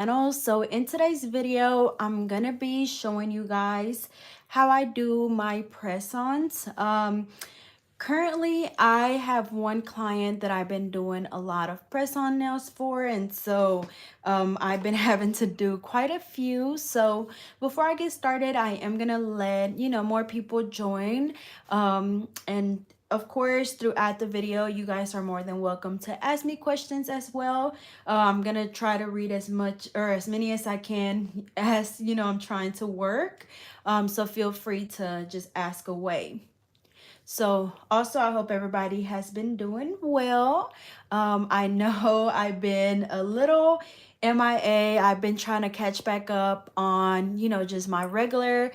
channel. So in today's video, I'm gonna be showing you guys how I do my press-ons. Currently I have one client that I've been doing a lot of press-on nails for, and so I've been having to do quite a few. So before I get started, I am gonna let more people join, and of course, throughout the video, you guys are more than welcome to ask me questions as well. I'm gonna try to read as much or as many as I can as I'm trying to work. So feel free to just ask away. So also, I hope everybody has been doing well. I know I've been a little MIA. I've been trying to catch back up on, just my regular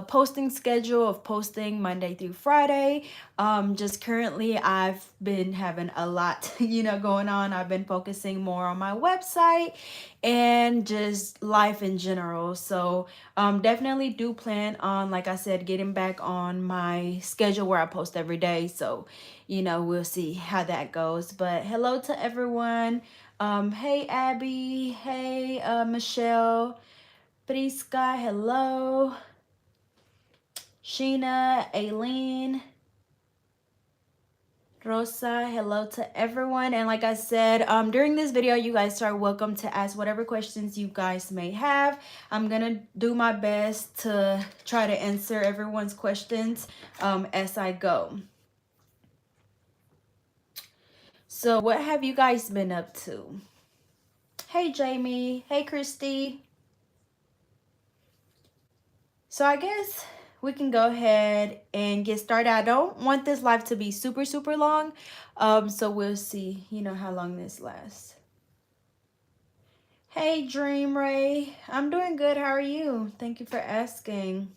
posting schedule of posting Monday through Friday. Just currently, I've been having a lot, going on. I've been focusing more on my website and just life in general. So definitely do plan on, like I said, getting back on my schedule where I post every day. So, we'll see how that goes. But hello to everyone. Hey, Abby. Hey, Michelle. Priska. Hello. Sheena. Aileen. Rosa, hello to everyone. And like I said, during this video, you guys are welcome to ask whatever questions you guys may have. I'm gonna do my best to try to answer everyone's questions as I go. So what have you guys been up to? Hey, Jamie. Hey, Christy. So I guess we can go ahead and get started. I don't want this live to be super, super long. So we'll see, how long this lasts. Hey, Dream Ray. I'm doing good. How are you? Thank you for asking.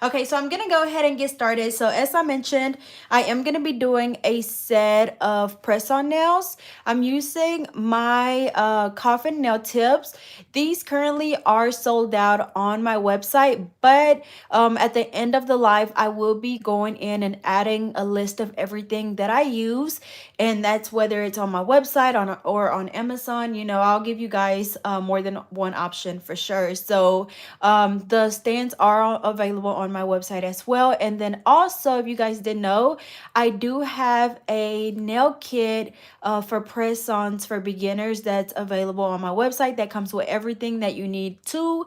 Okay, so I'm going to go ahead and get started. So as I mentioned, I am going to be doing a set of press-on nails. I'm using my coffin nail tips. These currently are sold out on my website, but at the end of the live, I will be going in and adding a list of everything that I use, and that's whether it's on my website or on Amazon. I'll give you guys more than one option for sure. So the stands are available on my website as well. And then also, if you guys didn't know, I do have a nail kit for press-ons for beginners that's available on my website that comes with everything that you need to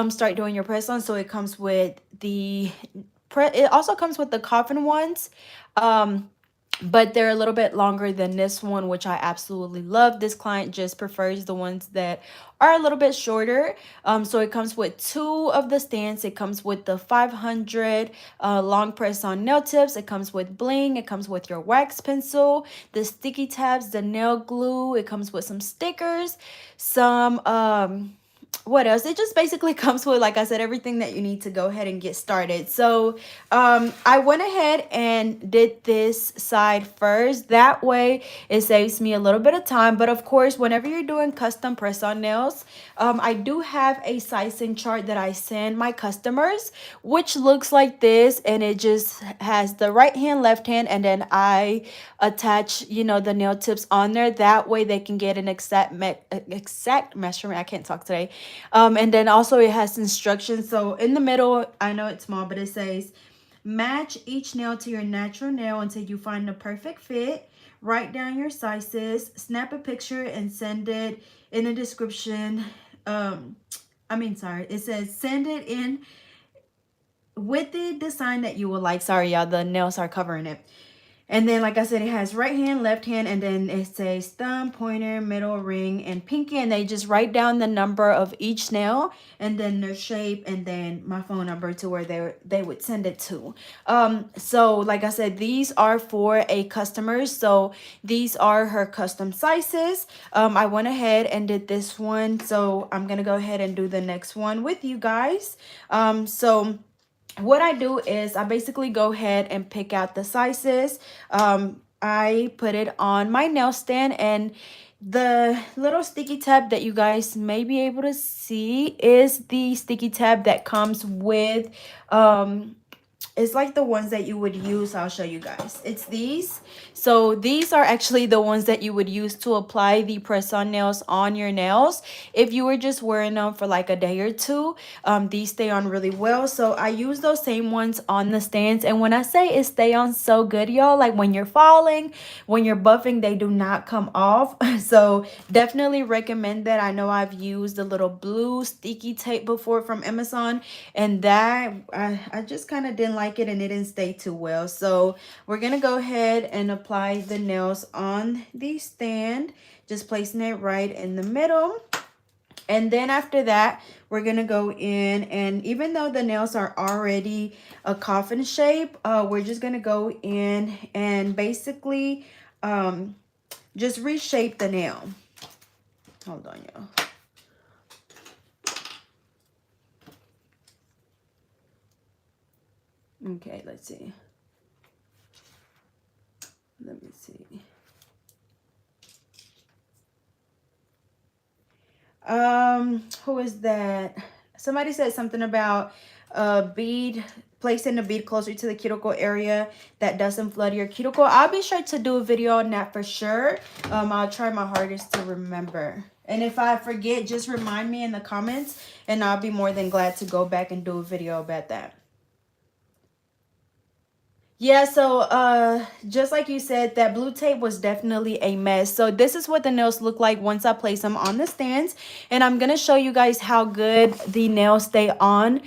start doing your press-ons. So it comes with it also comes with the coffin ones. But they're a little bit longer than this one, which I absolutely love. This client just prefers the ones that are a little bit shorter. So it comes with two of the stands. It comes with the 500 long press on nail tips. It comes with bling. It comes with your wax pencil, the sticky tabs, the nail glue. It comes with some stickers, some what else? It just basically comes with, like I said, everything that you need to go ahead and get started. So I went ahead and did this side first. That way it saves me a little bit of time. But of course, whenever you're doing custom press-on nails, I do have a sizing chart that I send my customers, which looks like this, and it just has the right hand, left hand, and then I attach, the nail tips on there. That way they can get an exact measurement. I can't talk today. And then also it has instructions. So in the middle, I know it's small, but it says, match each nail to your natural nail until you find the perfect fit. Write down your sizes, snap a picture, and send it in the description. It says send it in with the design that you would like. Sorry, y'all, the nails are covering it. And then, like I said, it has right hand, left hand, and then it says thumb, pointer, middle, ring, and pinky. And they just write down the number of each nail and then their shape and then my phone number to where they would send it to. So like I said, these are for a customer. So these are her custom sizes. I went ahead and did this one. So I'm going to go ahead and do the next one with you guys. So what I do is I basically go ahead and pick out the sizes. I put it on my nail stand, and the little sticky tab that you guys may be able to see is the sticky tab that comes with it's like the ones that you would use. I'll show you guys. It's these. So these are actually the ones that you would use to apply the press-on nails on your nails. If you were just wearing them for like a day or two, these stay on really well. So I use those same ones on the stands. And when I say it stay on so good, y'all, like when you're falling, when you're buffing, they do not come off. So definitely recommend that. I know I've used the little blue sticky tape before from Amazon, and that I just kind of didn't like it, and it didn't stay too well. So we're gonna go ahead and apply the nails on the stand, just placing it right in the middle. And then after that, we're gonna go in, and even though the nails are already a coffin shape, we're just gonna go in and basically just reshape the nail. Hold on, y'all. Okay, let's see. Let me see. Who is that? Somebody said something about a bead, placing a bead closer to the cuticle area that doesn't flood your cuticle. I'll be sure to do a video on that for sure. I'll try my hardest to remember. And if I forget, just remind me in the comments, and I'll be more than glad to go back and do a video about that. Yeah, so just like you said, that blue tape was definitely a mess. So this is what the nails look like once I place them on the stands. And I'm going to show you guys how good the nails stay on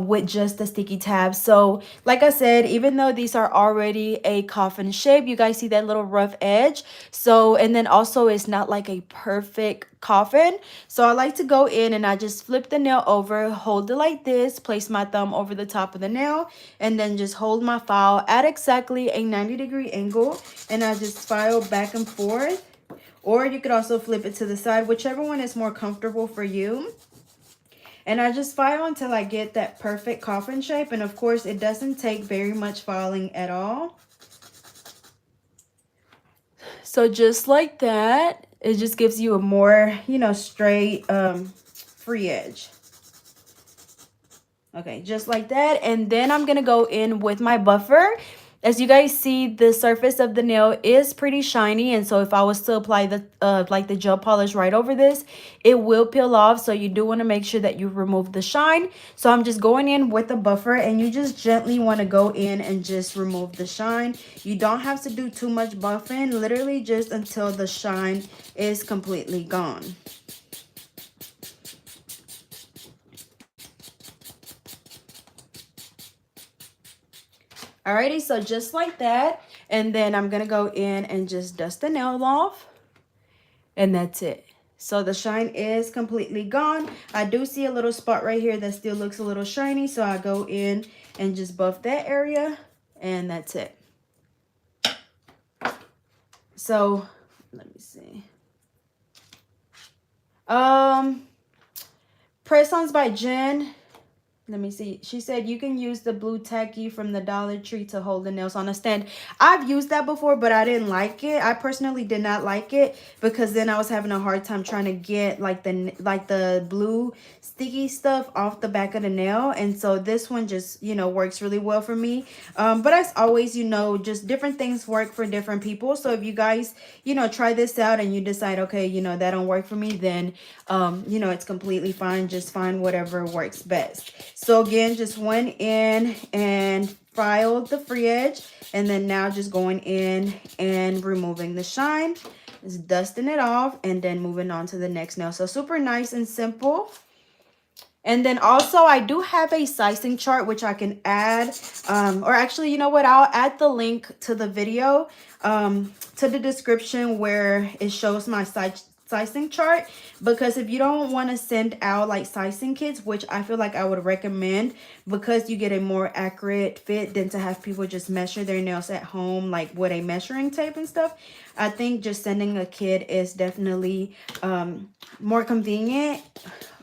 with just the sticky tabs. So like I said, even though these are already a coffin shape, you guys see that little rough edge. So, and then also it's not like a perfect coffin. So I like to go in and I just flip the nail over, hold it like this, place my thumb over the top of the nail, and then just hold my file at exactly a 90-degree angle, and I just file back and forth. Or you could also flip it to the side, whichever one is more comfortable for you. And I just file until I get that perfect coffin shape. And of course, it doesn't take very much filing at all. So just like that, it just gives you a more, you know, straight, free edge. Okay, just like that. And then I'm going to go in with my buffer. As you guys see, the surface of the nail is pretty shiny. And so if I was to apply the like the gel polish right over this, it will peel off. So you do want to make sure that you remove the shine. So I'm just going in with a buffer, and you just gently want to go in and just remove the shine. You don't have to do too much buffing, literally just until the shine is completely gone. Alrighty, so just like that. And then I'm going to go in and just dust the nail off. And that's it. So the shine is completely gone. I do see a little spot right here that still looks a little shiny. So I go in and just buff that area. And that's it. So let me see. Press-ons by Jen. Let me see. She said you can use the blue tacky from the Dollar Tree to hold the nails on a stand. I've used that before, but I didn't like it. I personally did not like it because then I was having a hard time trying to get like the blue sticky stuff off the back of the nail. And so this one just, you know, works really well for me. But as always, you know, just different things work for different people. So if you guys, you know, try this out and you decide, okay, you know, that don't work for me, then, you know, it's completely fine. Just find whatever works best. So again, just went in and filed the free edge, and then now just going in and removing the shine, just dusting it off, and then moving on to the next nail. So super nice and simple. And then also I do have a sizing chart which I can add, or actually, you know what, I'll add the link to the video to the description where it shows my sizing chart, because if you don't want to send out like sizing kits, which I feel like I would recommend because you get a more accurate fit than to have people just measure their nails at home like with a measuring tape and stuff, I think just sending a kit is definitely more convenient.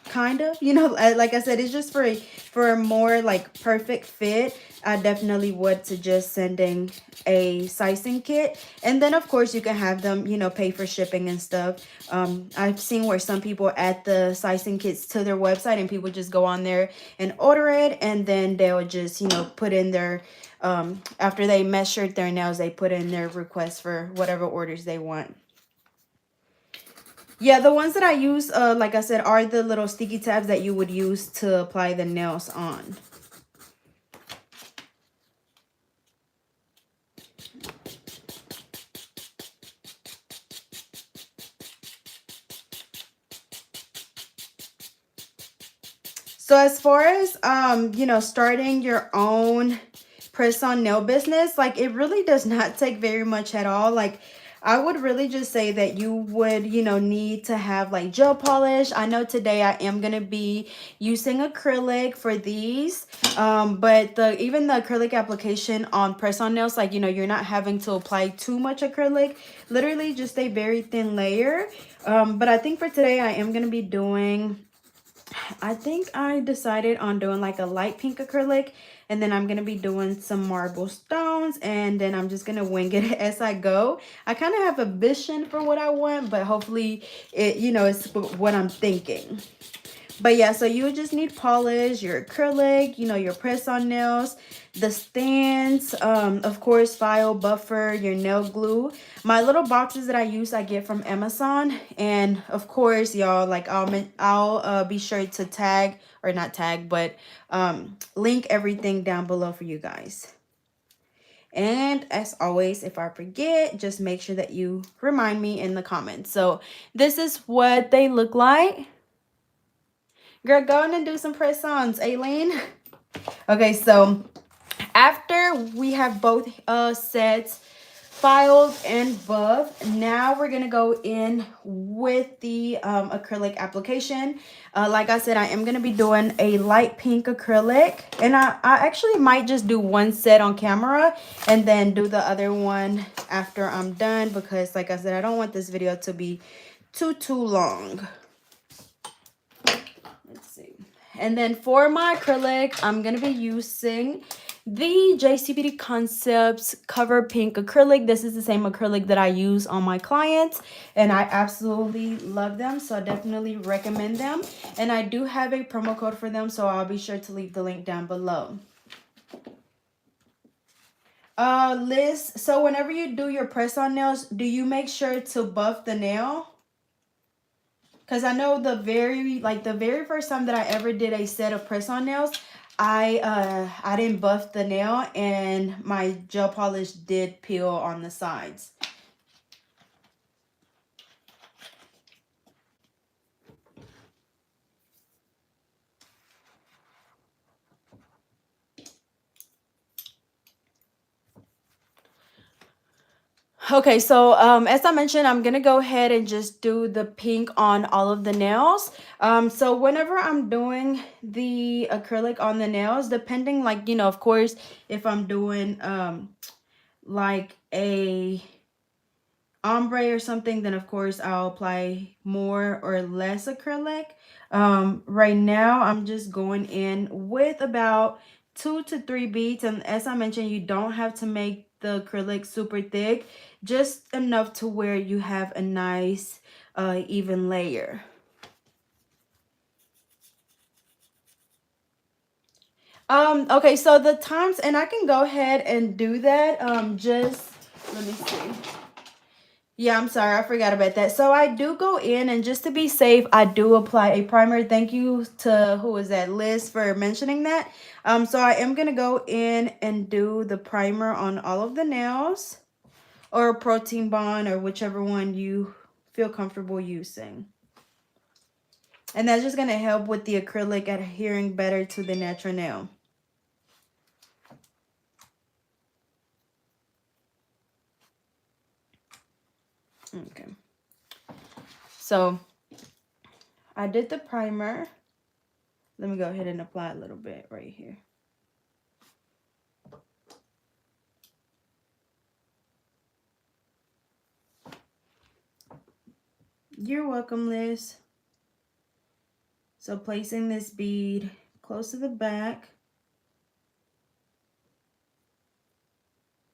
Kind of, you know, like I said, it's just for for a more like perfect fit, I definitely would suggest sending a sizing kit. And then of course you can have them, you know, pay for shipping and stuff. I've seen where some people add the sizing kits to their website and people just go on there and order it, and then they'll just, you know, put in their after they measured their nails, they put in their request for whatever orders they want. Yeah, the ones that I use, like I said, are the little sticky tabs that you would use to apply the nails on. So as far as, you know, starting your own press-on nail business, like it really does not take very much at all. Like I would really just say that you would, you know, need to have like gel polish. I know today I am going to be using acrylic for these. But even the acrylic application on press-on nails, like, you know, you're not having to apply too much acrylic, literally just a very thin layer. But I think for today I am going to be doing, I think I decided on doing like a light pink acrylic, and then I'm going to be doing some marble stones, and then I'm just going to wing it as I go. I kind of have a vision for what I want, but hopefully it, you know, it's what I'm thinking. But yeah, so you would just need polish, your acrylic, you know, your press-on nails, the stands, of course, file, buffer, your nail glue. My little boxes that I use, I get from Amazon. And of course, y'all, like I'll be sure to tag, or not tag, but link everything down below for you guys. And as always, if I forget, just make sure that you remind me in the comments. So this is what they look like. Girl, go on and do some press-ons, Aileen. Okay, so after we have both sets filed and buffed, now we're gonna go in with the acrylic application. Like I said, I am gonna be doing a light pink acrylic, and I actually might just do one set on camera and then do the other one after I'm done, because like I said, I don't want this video to be too long. Let's see. And then for my acrylic, I'm going to be using the JC Beauty Concepts Cover Pink acrylic. This is the same acrylic that I use on my clients, and I absolutely love them, so I definitely recommend them. And I do have a promo code for them, so I'll be sure to leave the link down below. Liz, so whenever you do your press-on nails, do you make sure to buff the nail? Because I know the very first time that I ever did a set of press-on nails, I didn't buff the nail, and my gel polish did peel on the sides. Okay, so as I mentioned, I'm gonna go ahead and just do the pink on all of the nails. So whenever I'm doing the acrylic on the nails, depending, like, you know, of course, if I'm doing like a ombre or something, then of course I'll apply more or less acrylic. Right now I'm just going in with about 2 to 3 beads, and as I mentioned, you don't have to make the acrylic super thick, just enough to where you have a nice even layer. Okay, so the times, and I can go ahead and do that, just let me see. Yeah, I'm sorry, I forgot about that. So I do go in, and just to be safe, I do apply a primer. Thank you to, who is that, Liz, for mentioning that. So I am going to go in and do the primer on all of the nails, or protein bond, or whichever one you feel comfortable using. And that's just going to help with the acrylic adhering better to the natural nail. Okay. So I did the primer. Let me go ahead and apply a little bit right here. You're welcome, Liz. So placing this bead close to the back.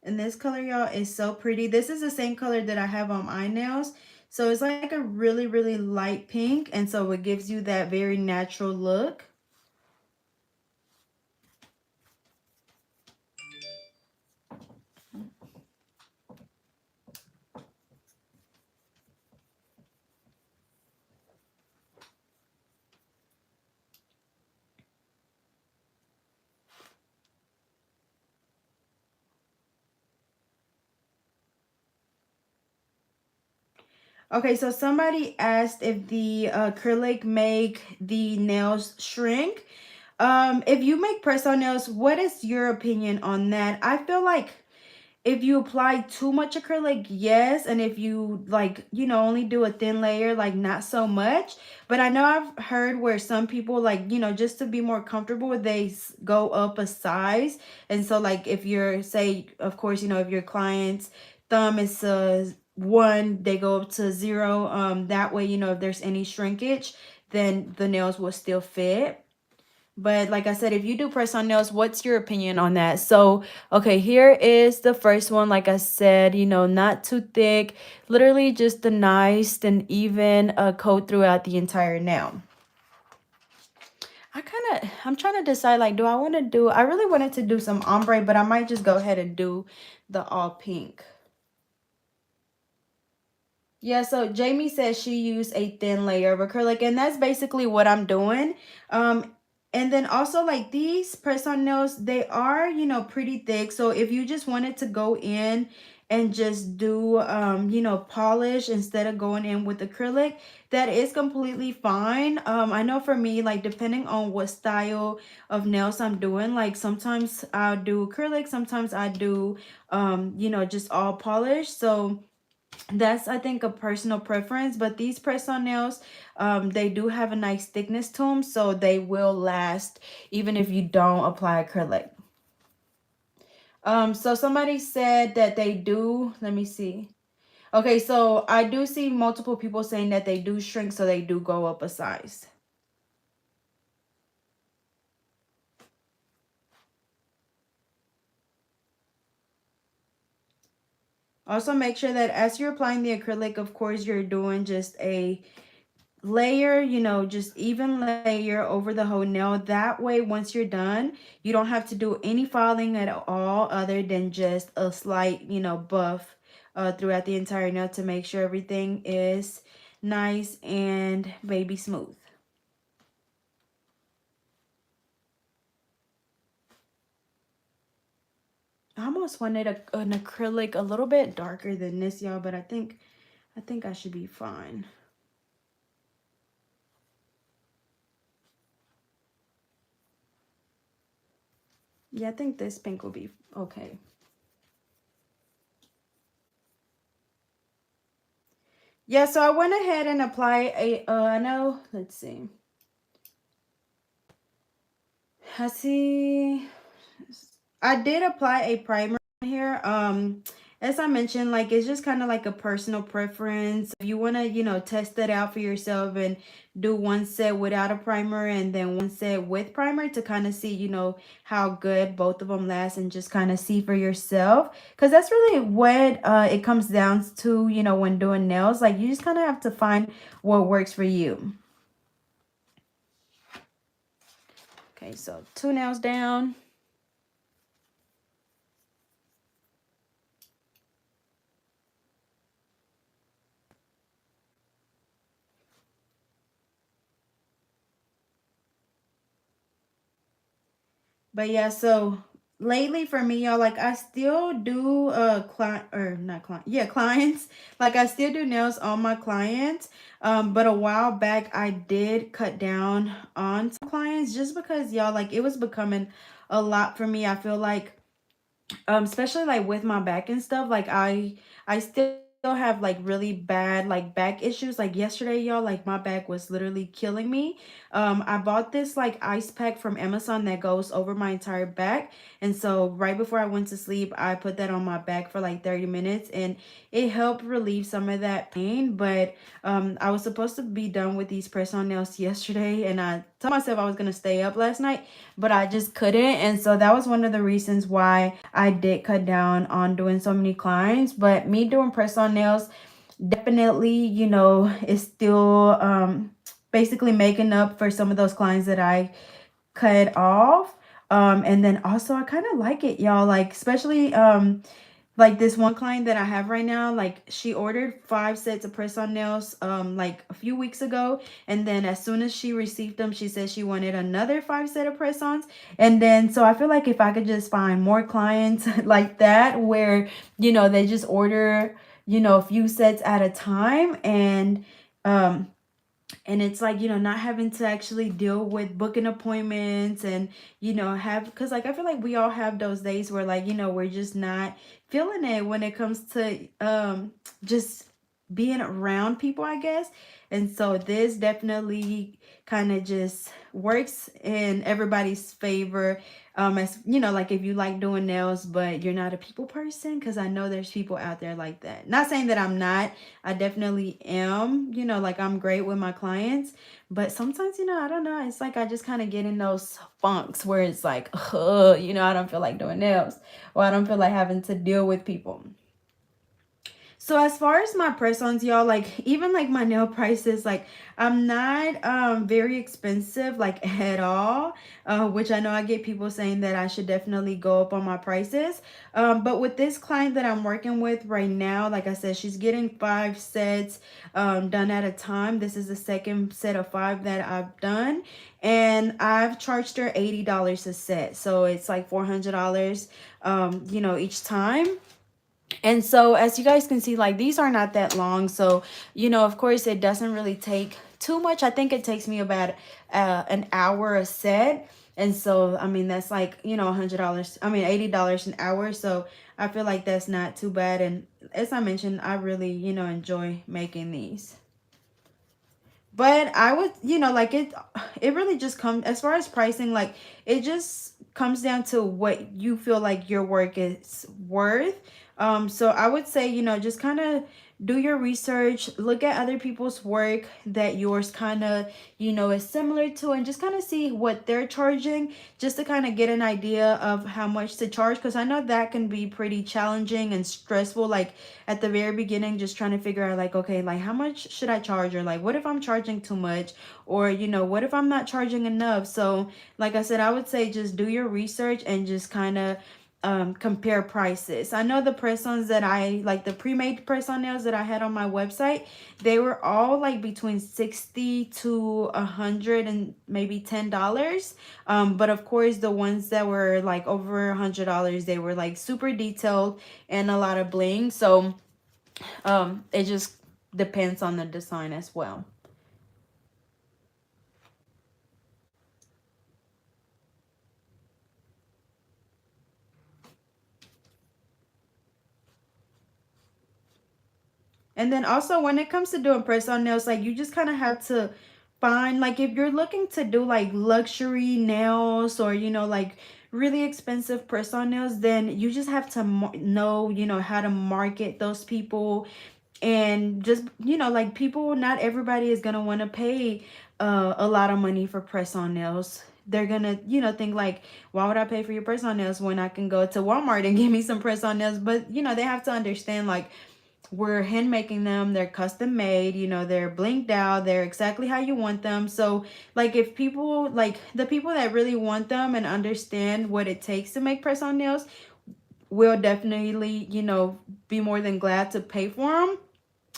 And this color, y'all, is so pretty. This is the same color that I have on my nails. So it's like a really, really light pink. And so it gives you that very natural look. Okay, so somebody asked if the acrylic make the nails shrink. If you make press-on nails, what is your opinion on that? I feel like if you apply too much acrylic, yes, and if you like, you know, only do a thin layer, like not so much. But I know I've heard where some people like, you know, just to be more comfortable, they go up a size. And so like if you're, say, of course, you know, if your client's thumb is 1, they go up to 0. That way, you know, if there's any shrinkage, then the nails will still fit. But like I said, if you do press on nails, what's your opinion on that? So, okay, here is the first one. Like I said, you know, not too thick, literally just a nice and even coat throughout the entire nail. I'm trying to decide, like, I really wanted to do some ombre, but I might just go ahead and do the all pink. Yeah, so Jamie says she used a thin layer of acrylic, and that's basically what I'm doing. And then also like these press-on nails, they are, you know, pretty thick. So if you just wanted to go in and just do, you know, polish instead of going in with acrylic, that is completely fine. I know for me, like depending on what style of nails I'm doing, like sometimes I'll do acrylic, sometimes I do, you know, just all polish. So that's, I think, a personal preference. But these press-on nails, they do have a nice thickness to them, so they will last even if you don't apply acrylic. So somebody said that they do, let me see. Okay, so I do see multiple people saying that they do shrink, so they do go up a size. Also, make sure that as you're applying the acrylic, of course, you're doing just a layer, you know, just even layer over the whole nail. That way, once you're done, you don't have to do any filing at all other than just a slight, you know, buff throughout the entire nail to make sure everything is nice and baby smooth. I almost wanted an acrylic a little bit darker than this, y'all, but I think I should be fine. Yeah, I think this pink will be okay. Yeah, so I went ahead and applied I know, let's see. I see. I did apply a primer here. As I mentioned, like it's just kind of like a personal preference. If you want to, you know, test it out for yourself and do one set without a primer and then one set with primer to kind of see, you know, how good both of them last and just kind of see for yourself. Because that's really what it comes down to, you know, when doing nails. Like you just kind of have to find what works for you. Okay, so 2 nails down. But yeah, so lately for me, y'all, like I still do clients. Like I still do nails on my clients. But a while back I did cut down on some clients just because y'all, like it was becoming a lot for me. I feel like especially like with my back and stuff, like I still have like really bad like back issues. Like yesterday, y'all, like my back was literally killing me. I bought this like ice pack from Amazon that goes over my entire back. And so right before I went to sleep, I put that on my back for like 30 minutes and it helped relieve some of that pain. But I was supposed to be done with these press-on nails yesterday and I told myself I was gonna stay up last night, but I just couldn't. And so that was one of the reasons why I did cut down on doing so many clients. But me doing press-on nails definitely, you know, is still basically making up for some of those clients that I cut off. And then also I kind of like it, y'all, like especially like this one client that I have right now, like she ordered 5 sets of press-on nails like a few weeks ago, and then as soon as she received them, she said she wanted another 5 set of press-ons. And then so I feel like if I could just find more clients like that where, you know, they just order, you know, a few sets at a time, um and it's like, you know, not having to actually deal with booking appointments and, you know, have, because like I feel like we all have those days where like, you know, we're just not feeling it when it comes to just being around people, I guess. And so this definitely kind of just works in everybody's favor. As you know, like if you like doing nails but you're not a people person, because I know there's people out there like that. Not saying that I'm not. I definitely am, you know, like I'm great with my clients, but sometimes, you know, I don't know, it's like I just kind of get in those funks where it's like, you know, I don't feel like doing nails or I don't feel like having to deal with people. So as far as my press-ons, y'all, like even like my nail prices, like I'm not very expensive like at all, which I know I get people saying that I should definitely go up on my prices. But with this client that I'm working with right now, like I said, she's getting 5 sets done at a time. This is the second set of 5 that I've done, and I've charged her $80 a set, so it's like $400 you know, each time. And so as you guys can see, like these are not that long, so you know, of course it doesn't really take too much. I think it takes me about an hour a set. And so I mean that's like, you know, $100, I mean $80 an hour. So I feel like that's not too bad. And as I mentioned, I really, you know, enjoy making these. But I would, you know, like it really just comes, as far as pricing, like it just comes down to what you feel like your work is worth. So I would say, you know, just kind of do your research, look at other people's work that yours kind of, you know, is similar to, and just kind of see what they're charging, just to kind of get an idea of how much to charge. Because I know that can be pretty challenging and stressful, like at the very beginning, just trying to figure out like, okay, like how much should I charge, or like what if I'm charging too much, or you know, what if I'm not charging enough. So like I said, I would say just do your research and just kind of compare prices. I know the press-ons that I like, the pre-made press-on nails that I had on my website, they were all like between 60 to 100 and maybe $10. But of course the ones that were like over $100, they were like super detailed and a lot of bling. So it just depends on the design as well. And then also when it comes to doing press on nails, like you just kind of have to find, like if you're looking to do like luxury nails or, you know, like really expensive press on nails, then you just have to know, you know, how to market those people. And just, you know, like people, not everybody is going to want to pay a lot of money for press on nails. They're gonna, you know, think like, why would I pay for your press on nails when I can go to Walmart and get me some press on nails? But you know, they have to understand like we're hand making them, they're custom made, you know, they're blinked out, they're exactly how you want them. So like if people, like the people that really want them and understand what it takes to make press on nails, will definitely, you know, be more than glad to pay for them.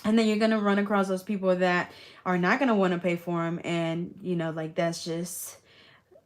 And then you're gonna run across those people that are not gonna want to pay for them, and you know, like that's just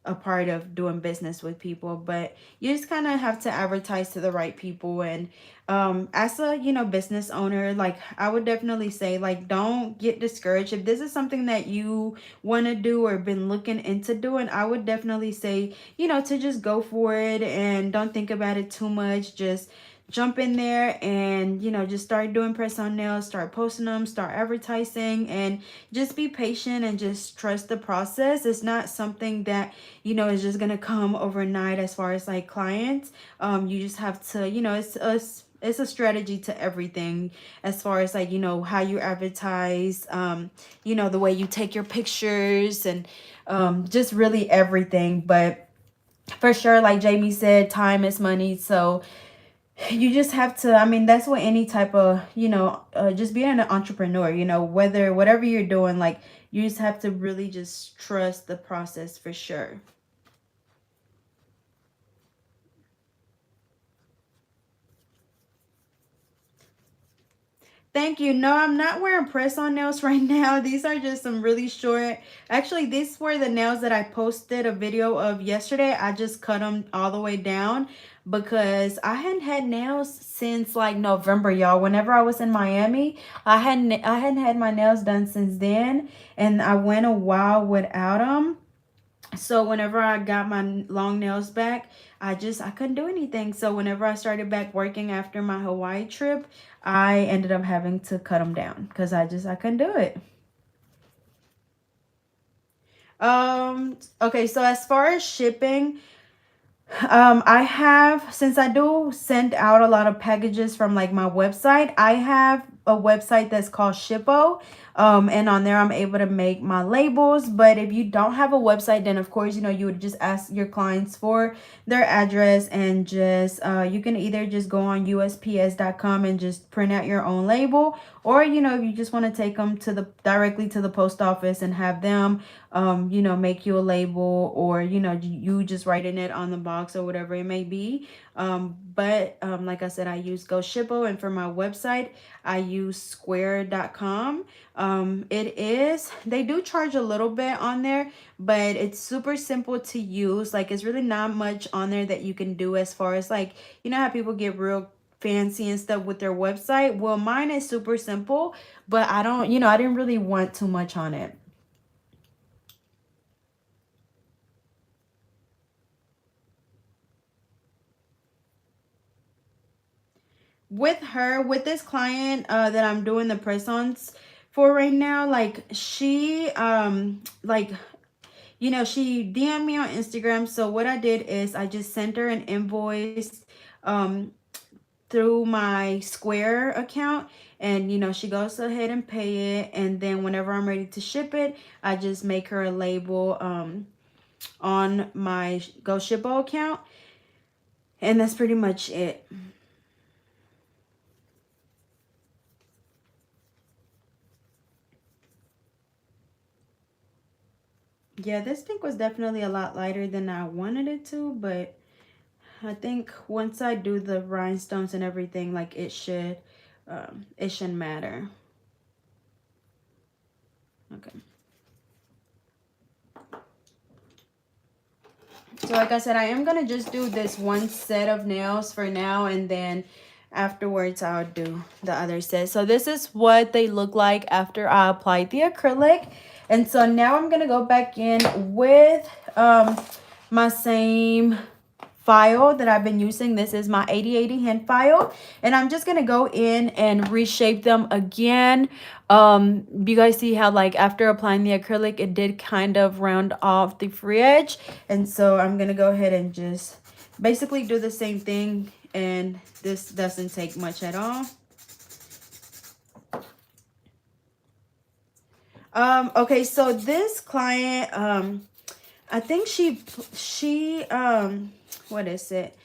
a part of doing business with people. But you just kind of have to advertise to the right people. And as a, you know, business owner, like I would definitely say, like, don't get discouraged if this is something that you want to do or been looking into doing. I would definitely say, you know, to just go for it and don't think about it too much. Just jump in there and, you know, just start doing press on nails, start posting them, start advertising, and just be patient and just trust the process. It's not something that, you know, is just gonna come overnight as far as like clients. You just have to, you know, it's a strategy to everything, as far as like, you know, how you advertise, you know, the way you take your pictures, and just really everything. But for sure, like Jamie said, time is money. So you just have to, I mean, that's what any type of, you know, just being an entrepreneur, you know, whatever you're doing, like, you just have to really just trust the process for sure. Thank you. No, I'm not wearing press-on nails right now. These are just some really short. Actually, these were the nails that I posted a video of yesterday. I just cut them all the way down because I hadn't had nails since like November, y'all. Whenever I was in Miami, I hadn't had my nails done since then, and I went a while without them. So whenever I got my long nails back, I couldn't do anything. So whenever I started back working after my Hawaii trip, I ended up having to cut them down because I couldn't do it. Okay, so as far as shipping, I have, since I do send out a lot of packages from like my website, I have a website that's called Shippo. And on there I'm able to make my labels. But if you don't have a website, then of course, you know, you would just ask your clients for their address, and just you can either just go on USPS.com and just print out your own label, or, you know, if you just want to take them to the directly to the post office and have them you know, make you a label, or, you know, you just writing it on the box or whatever it may be. But like I said, I use Go Shippo, and for my website, I use square.com. They do charge a little bit on there, but it's super simple to use. Like, it's really not much on there that you can do as far as like, you know how people get real fancy and stuff with their website. Well, mine is super simple, but I don't, you know, I didn't really want too much on it. With this client that I'm doing the press-ons for right now, like, she like, you know, she DM'd me on Instagram. So what I did is I just sent her an invoice um through my Square account, and, you know, she goes ahead and pay it, and then whenever I'm ready to ship it, I just make her a label on my Go Shippo account, and that's pretty much it. Yeah, this pink was definitely a lot lighter than I wanted it to, but I think once I do the rhinestones and everything, like, it shouldn't matter. Okay. So like I said, I am gonna just do this one set of nails for now, and then afterwards I'll do the other set. So this is what they look like after I applied the acrylic. And so now I'm gonna go back in with my same file that I've been using. This is my 8080 hand file, and I'm just gonna go in and reshape them again. You guys see how, like, after applying the acrylic, it did kind of round off the free edge, and so I'm gonna go ahead and just basically do the same thing, and this doesn't take much at all. Okay, so this client, I think she what is it?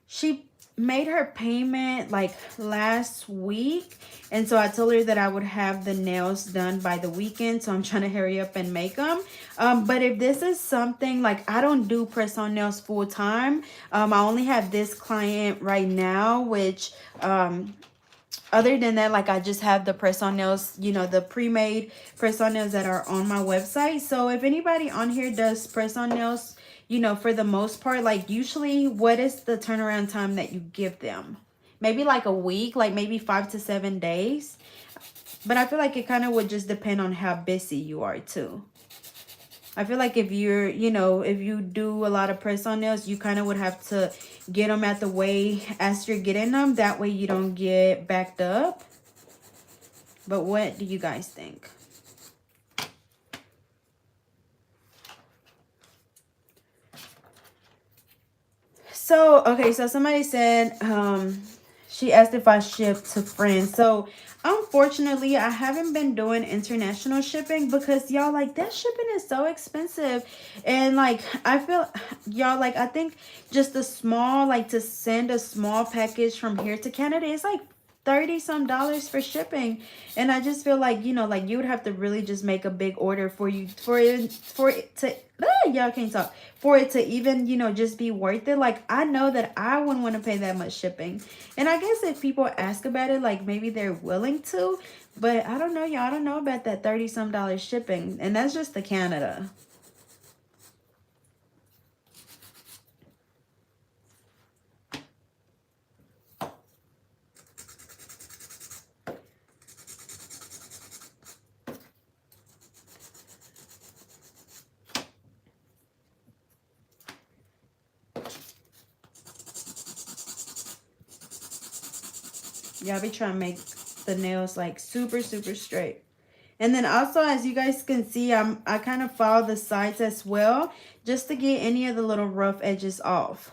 She made her payment like last week, and so I told her that I would have the nails done by the weekend, so I'm trying to hurry up and make them. But if this is something like, I don't do press-on nails full time. I only have this client right now, which other than that, like, I just have the press-on nails, you know, the pre-made press-on nails that are on my website. So if anybody on here does press-on nails, you know, for the most part, like, usually what is the turnaround time that you give them? Maybe like a week, like maybe 5 to 7 days. But I feel like it kind of would just depend on how busy you are too. I feel like if you're, if you do a lot of press on nails, you kind of would have to get them at the way as you're getting them. That way you don't get backed up. But what do you guys think? So, okay, so somebody said, she asked if I ship to friends. So, unfortunately, I haven't been doing international shipping because y'all, like, that shipping is so expensive. And, like, I feel, y'all, like, I think just a small, like, to send a small package from here to Canada is like 30 some dollars for shipping. And I just feel like, like you would have to really just make a big order for it to y'all can't talk, for it to even, just be worth it. Like, I know that I wouldn't want to pay that much shipping. And I guess if people ask about it, like, maybe they're willing to, but I don't know, y'all. I don't know about that 30 some dollars shipping, and that's just to Canada. Y'all be trying to make the nails like super straight. And then also, as you guys can see, I kind of file the sides as well, just to get any of the little rough edges off.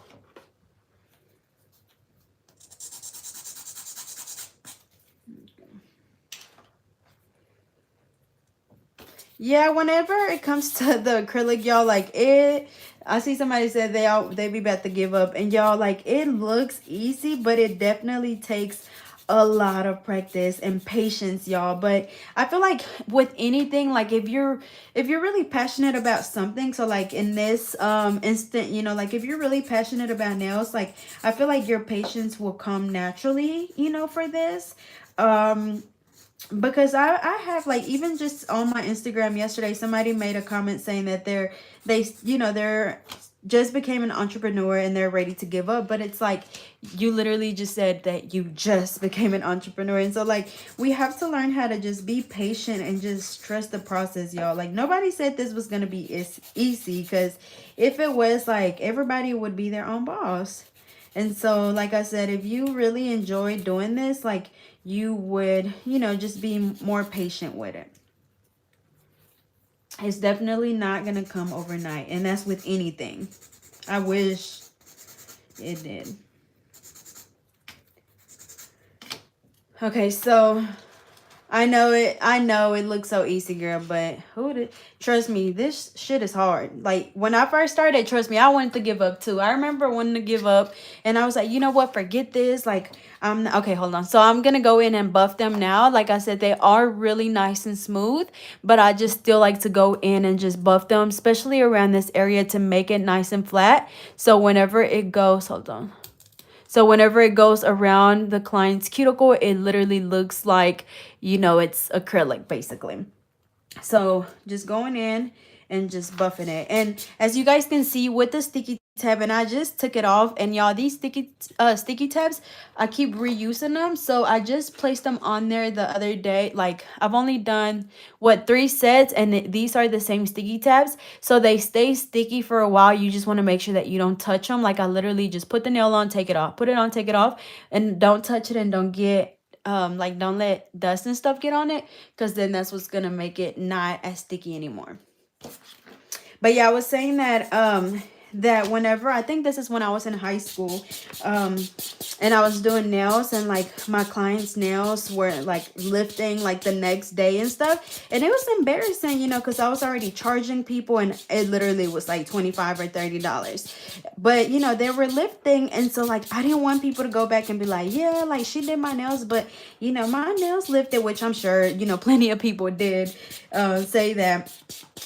Yeah, whenever it comes to the acrylic, y'all, like, I see somebody said they be about to give up, and y'all, like, it looks easy, but it definitely takes a lot of practice and patience, y'all. But I feel like with anything, like, if you're really passionate about something, so like in this instant, like, if you're really passionate about nails, like, I feel like your patience will come naturally, for this. Because I have, like, even just on my Instagram yesterday, somebody made a comment saying that they're just became an entrepreneur and they're ready to give up. But it's like, you literally just said that you just became an entrepreneur. And so, like, we have to learn how to just be patient and just trust the process, y'all. Like, nobody said this was gonna be easy, because if it was, like, everybody would be their own boss. And so, like I said, if you really enjoy doing this, like, you would, just be more patient with it. It's definitely not going to come overnight. And that's with anything. I wish it did. Okay, so I know it looks so easy, girl, but trust me, this shit is hard. Like, when I first started, trust me, I wanted to give up too. I remember wanting to give up, and I was like, you know what, forget this. Like, okay, hold on. So I'm gonna go in and buff them now. Like I said, they are really nice and smooth, but I just still like to go in and just buff them, especially around this area, to make it nice and flat. So whenever it goes, hold on. So whenever it goes around the client's cuticle, it literally looks like, it's acrylic, basically. So just going in and just buffing it. And as you guys can see with the sticky tab, and I just took it off, and y'all, these sticky tabs, I keep reusing them. So I just placed them on there the other day. Like, I've only done 3 sets, and these are the same sticky tabs, so they stay sticky for a while. You just want to make sure that you don't touch them. Like, I literally just put the nail on, take it off, put it on, take it off, and don't touch it, and don't get like, don't let dust and stuff get on it, because then that's what's gonna make it not as sticky anymore. But yeah, I was saying that that whenever, I think this is when I was in high school, and I was doing nails, and like my clients' nails were like lifting like the next day and stuff, and it was embarrassing, because I was already charging people, and it literally was like $25 or $30, but they were lifting. And so, like, I didn't want people to go back and be like, yeah, like, she did my nails, but my nails lifted, which I'm sure plenty of people did say that.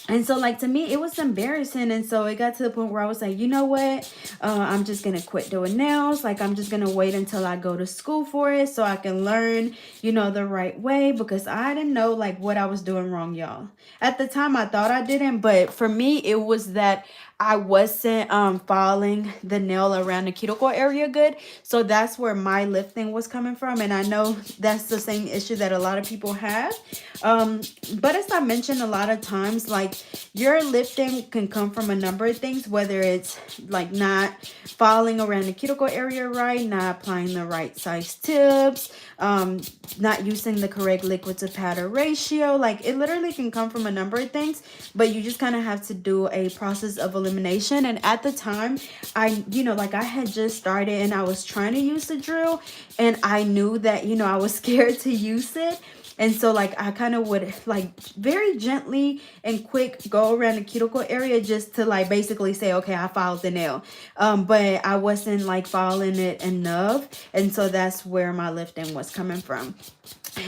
And so, like, to me, it was embarrassing. And so it got to the point where I was like, you know what? I'm just going to quit doing nails. Like, I'm just going to wait until I go to school for it, so I can learn, the right way, because I didn't know, like, what I was doing wrong, y'all. At the time, I thought I didn't. But for me, it was that I wasn't filing the nail around the cuticle area good. So that's where my lifting was coming from. And I know that's the same issue that a lot of people have. But as I mentioned, a lot of times, like, your lifting can come from a number of things, whether it's like not filing around the cuticle area right, not applying the right size tips, not using the correct liquid to powder ratio. Like, it literally can come from a number of things, but you just kind of have to do a process of elimination. And at the time, like, I had just started and I was trying to use the drill, and I knew that, I was scared to use it. And so, like, I kind of would, like, very gently and quick go around the cuticle area just to, like, basically say, okay, I filed the nail. But I wasn't, like, filing it enough. And so that's where my lifting was coming from.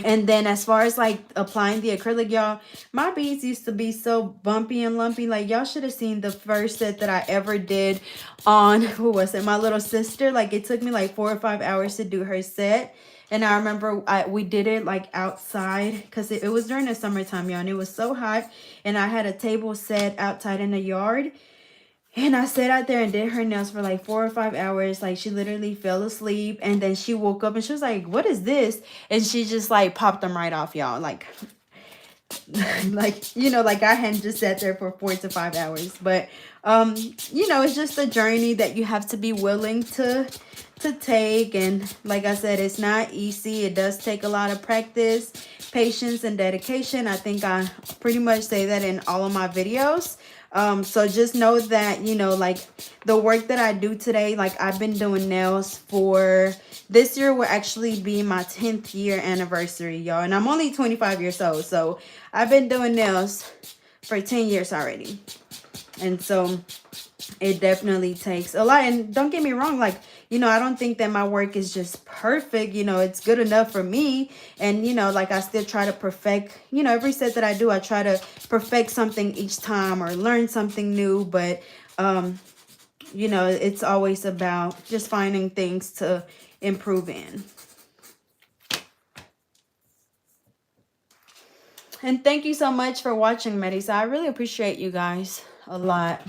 And then as far as, like, applying the acrylic, y'all, my beads used to be so bumpy and lumpy. Like, y'all should have seen the first set that I ever did on, who was it, my little sister. Like, it took me like 4 or 5 hours to do her set. And I remember we did it like outside, because it was during the summertime, y'all, and it was so hot. And I had a table set outside in the yard. And I sat out there and did her nails for like 4 or 5 hours. Like, she literally fell asleep. And then she woke up and she was like, what is this? And she just like popped them right off, y'all. Like, like I hadn't just sat there for 4 to 5 hours. But, it's just a journey that you have to be willing to take. And like I said, it's not easy. It does take a lot of practice, patience, and dedication. I think I pretty much say that in all of my videos. So just know that, like, the work that I do today, like, I've been doing nails for, this year will actually be my 10th year anniversary, y'all. And I'm only 25 years old. So I've been doing nails for 10 years already. And so it definitely takes a lot. And don't get me wrong, like, I don't think that my work is just perfect. It's good enough for me. And, like, I still try to perfect, every set that I do, I try to perfect something each time or learn something new. But, it's always about just finding things to improve in. And thank you so much for watching, Medisa. I really appreciate you guys a lot.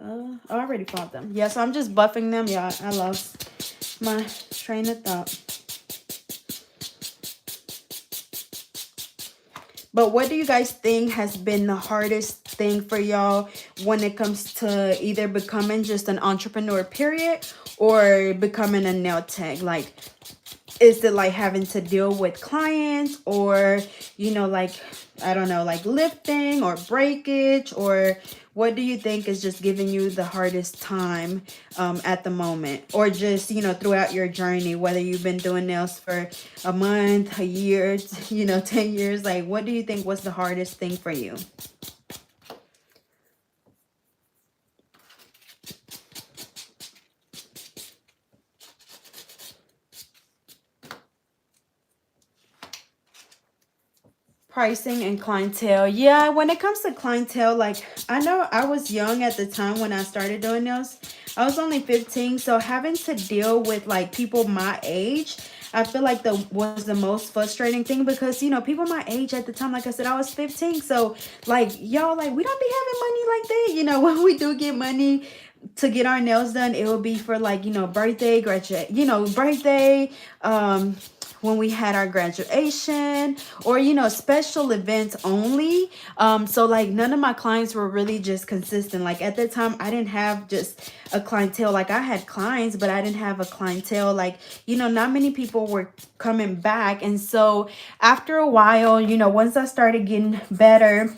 I already fought them. Yeah, so I'm just buffing them. Yeah, I lost my train of thought. But what do you guys think has been the hardest thing for y'all when it comes to either becoming just an entrepreneur, period, or becoming a nail tech? Like, is it like having to deal with clients, or, like, I don't know, like lifting or breakage, or what do you think is just giving you the hardest time at the moment, or just, throughout your journey, whether you've been doing nails for a month, a year, 10 years, like, what do you think was the hardest thing for you? Pricing and clientele. Yeah, when it comes to clientele, like, I know I was young at the time when I started doing nails. I was only 15, so having to deal with, like, people my age, I feel like was the most frustrating thing, because, people my age at the time, like I said, I was 15. So, like, y'all, like, we don't be having money like that. When we do get money to get our nails done, it will be for, like, birthday, birthday, when we had our graduation, or, special events only. So, like, none of my clients were really just consistent. Like, at that time, I didn't have just a clientele. Like, I had clients, but I didn't have a clientele. Like, not many people were coming back. And so after a while, once I started getting better,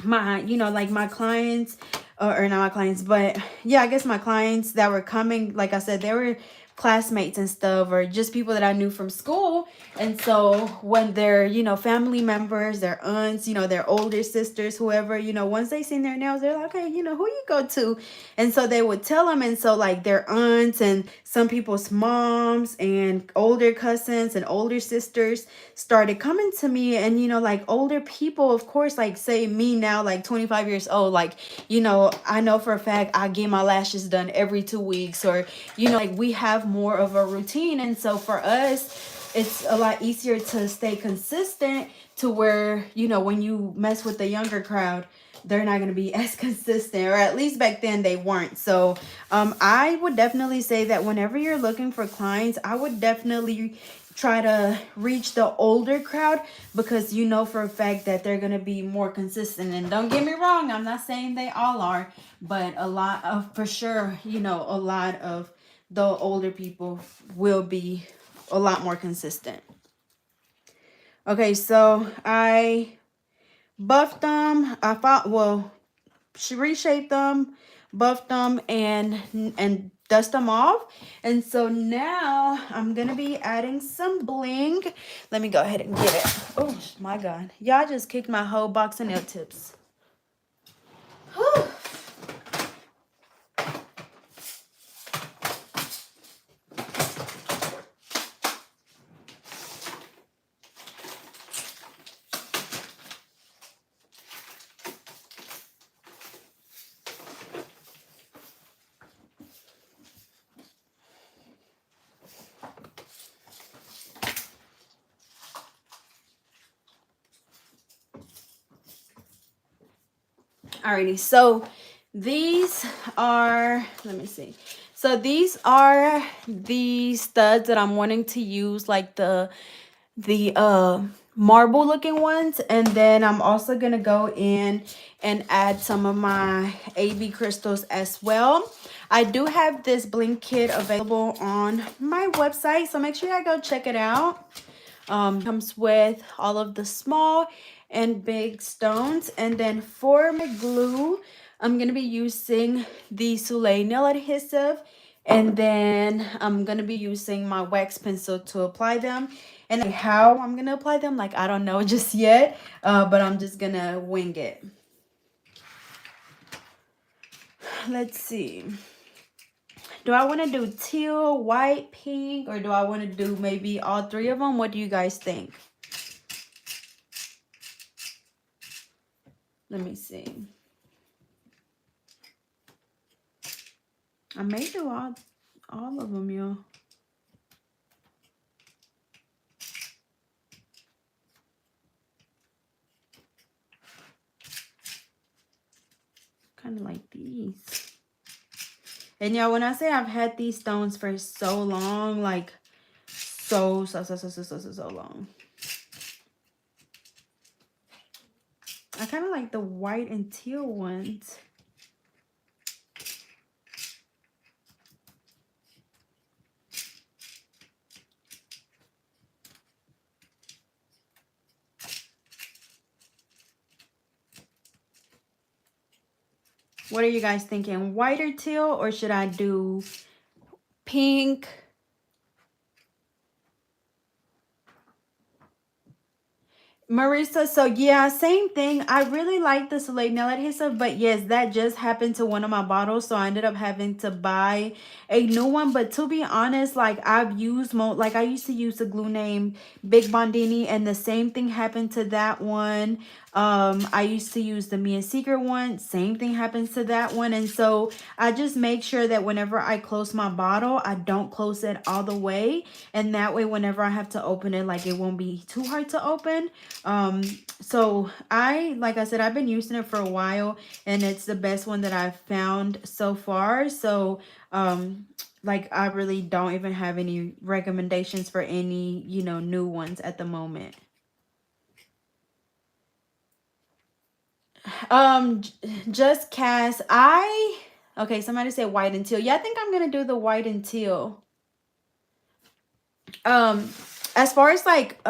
my, like, my clients, or not my clients, but yeah, I guess my clients that were coming, like I said, they were classmates and stuff, or just people that I knew from school. And so when their, family members, their aunts, their older sisters, whoever, once they seen their nails, they're like, okay, who you go to? And so they would tell them. And so, like, their aunts and some people's moms and older cousins and older sisters started coming to me. And, like, older people, of course, like, say me now, like 25 years old, like, I know for a fact I get my lashes done every 2 weeks, or, like, we have more of a routine. And so for us, it's a lot easier to stay consistent to where, you know, when you mess with the younger crowd, they're not going to be as consistent, or at least back then they weren't. So I would definitely say that whenever you're looking for clients, I would definitely try to reach the older crowd, because you know for a fact that they're going to be more consistent. And don't get me wrong, I'm not saying they all are, but a lot of, for sure, you know, a lot of the older people will be a lot more consistent. Okay, so I buffed them. I thought, well, she reshaped them, buffed them, and dust them off. And so now I'm gonna be adding some bling. Let me go ahead and get it. Oh my god, y'all just kicked my whole box of nail tips. Whew. Alrighty, so these are, let me see. So these are the studs that I'm wanting to use, like the marble looking ones. And then I'm also gonna go in and add some of my AB crystals as well. I do have this Bling Kit available on my website, so make sure you go check it out. Comes with all of the small and big stones. And then for my glue, I'm going to be using the Soleil nail adhesive, and then I'm going to be using my wax pencil to apply them. And how I'm going to apply them, like, I don't know just yet, but I'm just going to wing it. Let's see. Do I want to do teal, white, pink, or do I want to do maybe all three of them? What do you guys think? Let me see. I may do all of them, y'all. Kind of like these. And y'all, when I say I've had these stones for so long, like so long. I kind of like the white and teal ones. What are you guys thinking? White or teal, or should I do pink? Marissa, so yeah, same thing. I really like the Soleil nail adhesive, but yes, that just happened to one of my bottles, so I ended up having to buy a new one. But to be honest, like, I've used like I used to use a glue named Big Bondini, and the same thing happened to that one. I used to use the Mia Secret one, same thing happens to that one. And so I just make sure that whenever I close my bottle, I don't close it all the way, and that way whenever I have to open it, like, it won't be too hard to open. So like I said, I've been using it for a while, and it's the best one that I've found so far. So like, I really don't even have any recommendations for any, you know, new ones at the moment. Just cast. Okay, somebody said white and teal. Yeah, I think I'm gonna do the white and teal. As far as like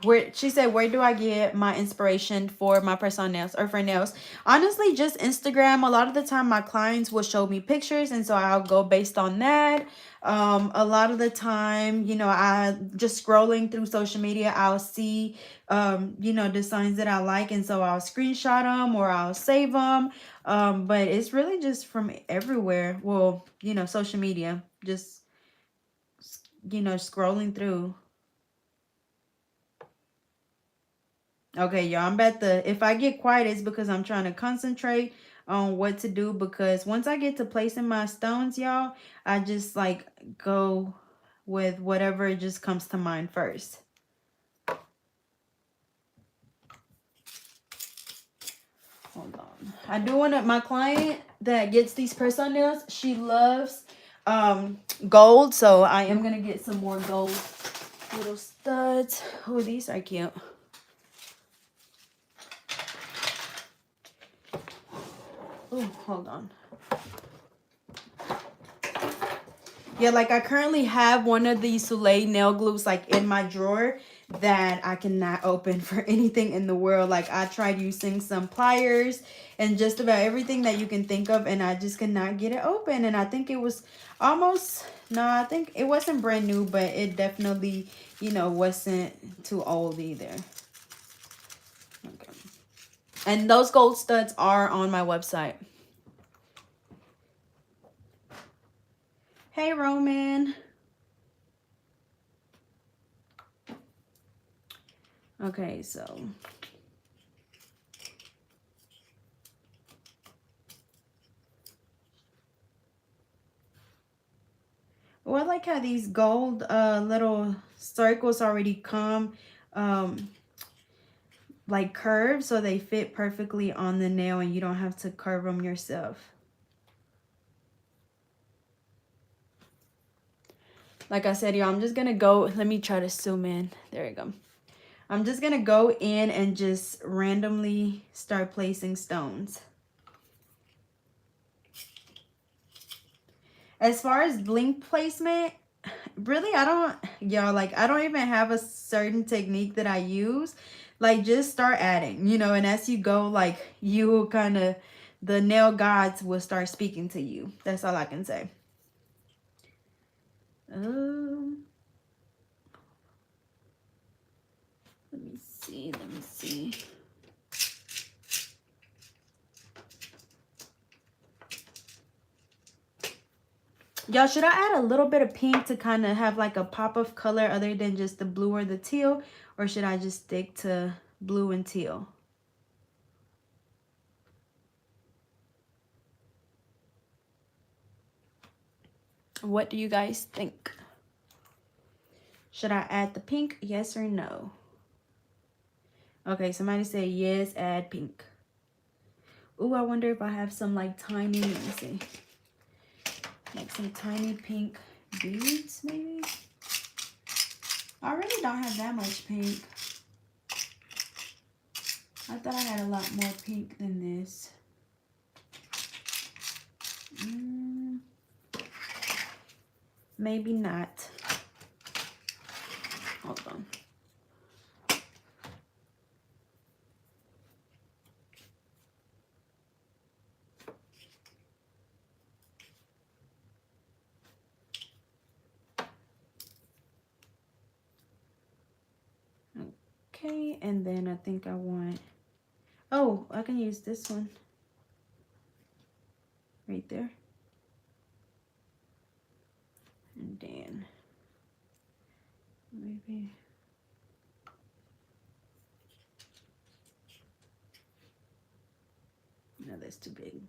where she said, where do I get my inspiration for my press-on nails or for nails? Honestly, just Instagram. A lot of the time my clients will show me pictures, and so I'll go based on that. A lot of the time, you know, I just scrolling through social media, I'll see you know, designs that I like, and so I'll screenshot them or I'll save them. But it's really just from everywhere. Well, you know, social media, just, you know, scrolling through. Okay, y'all, I'm about to, if I get quiet, it's because I'm trying to concentrate on what to do, because once I get to placing my stones, y'all, I just like go with whatever just comes to mind first. Hold on. I do want to, my client that gets these press-on nails, she loves gold, so I am going to get some more gold little studs. Oh, these are cute. Oh, hold on. Yeah, like I currently have one of these Soleil nail glues like in my drawer that I cannot open for anything in the world. Like I tried using some pliers and just about everything that you can think of, and I just cannot get it open. And I think it was almost, no, I think it wasn't brand new, but it definitely, you know, wasn't too old either. Okay. And those gold studs are on my website. Hey, Roman. Okay, so well, I like how these gold little circles already come like curved, so they fit perfectly on the nail and you don't have to curve them yourself. Like I said, y'all, I'm just gonna go, let me try to zoom in. There we go. I'm just gonna go in and just randomly start placing stones. As far as bling placement, really, I don't, y'all, like, I don't even have a certain technique that I use. Like, just start adding, you know, and as you go, like, you will kind of, the nail gods will start speaking to you. That's all I can say. Let me see, let me see. Y'all, should I add a little bit of pink to kind of have like a pop of color other than just the blue or the teal? Or should I just stick to blue and teal? What do you guys think? Should I add the pink? Yes or no? Okay, somebody said yes, add pink. Ooh, I wonder if I have some like tiny, let me see. Like some tiny pink beads, maybe? I really don't have that much pink. I thought I had a lot more pink than this. Maybe not. Hold on. Okay, and then I think I want, oh, I can use this one right there. And then maybe, no, that's too big.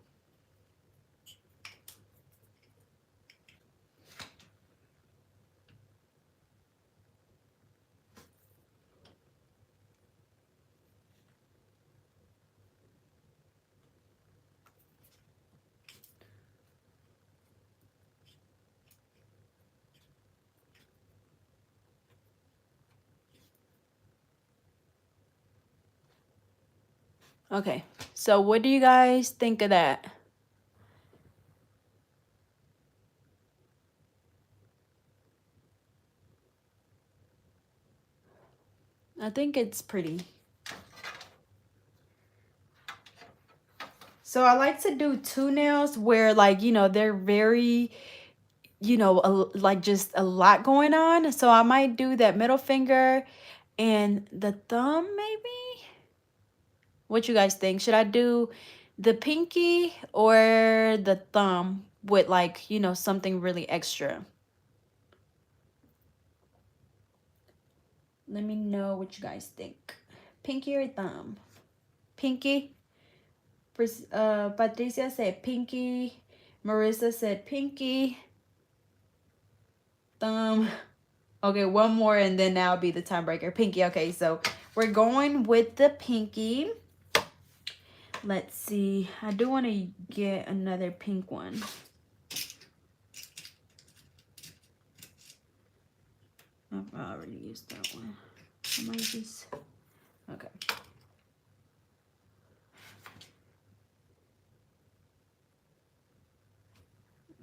Okay, so what do you guys think of that? I think it's pretty. So I like to do two nails where, like, you know, they're very, you know, like just a lot going on. So I might do that middle finger and the thumb, maybe? What you guys think? Should I do the pinky or the thumb with, like, you know, something really extra? Let me know what you guys think. Pinky or thumb? Pinky. Patricia said pinky. Marissa said pinky. Thumb. Okay, one more and then that'll be the tiebreaker. Pinky. Okay, so we're going with the pinky. Let's see. I do want to get another pink one. I've already used that one. I might just... Okay.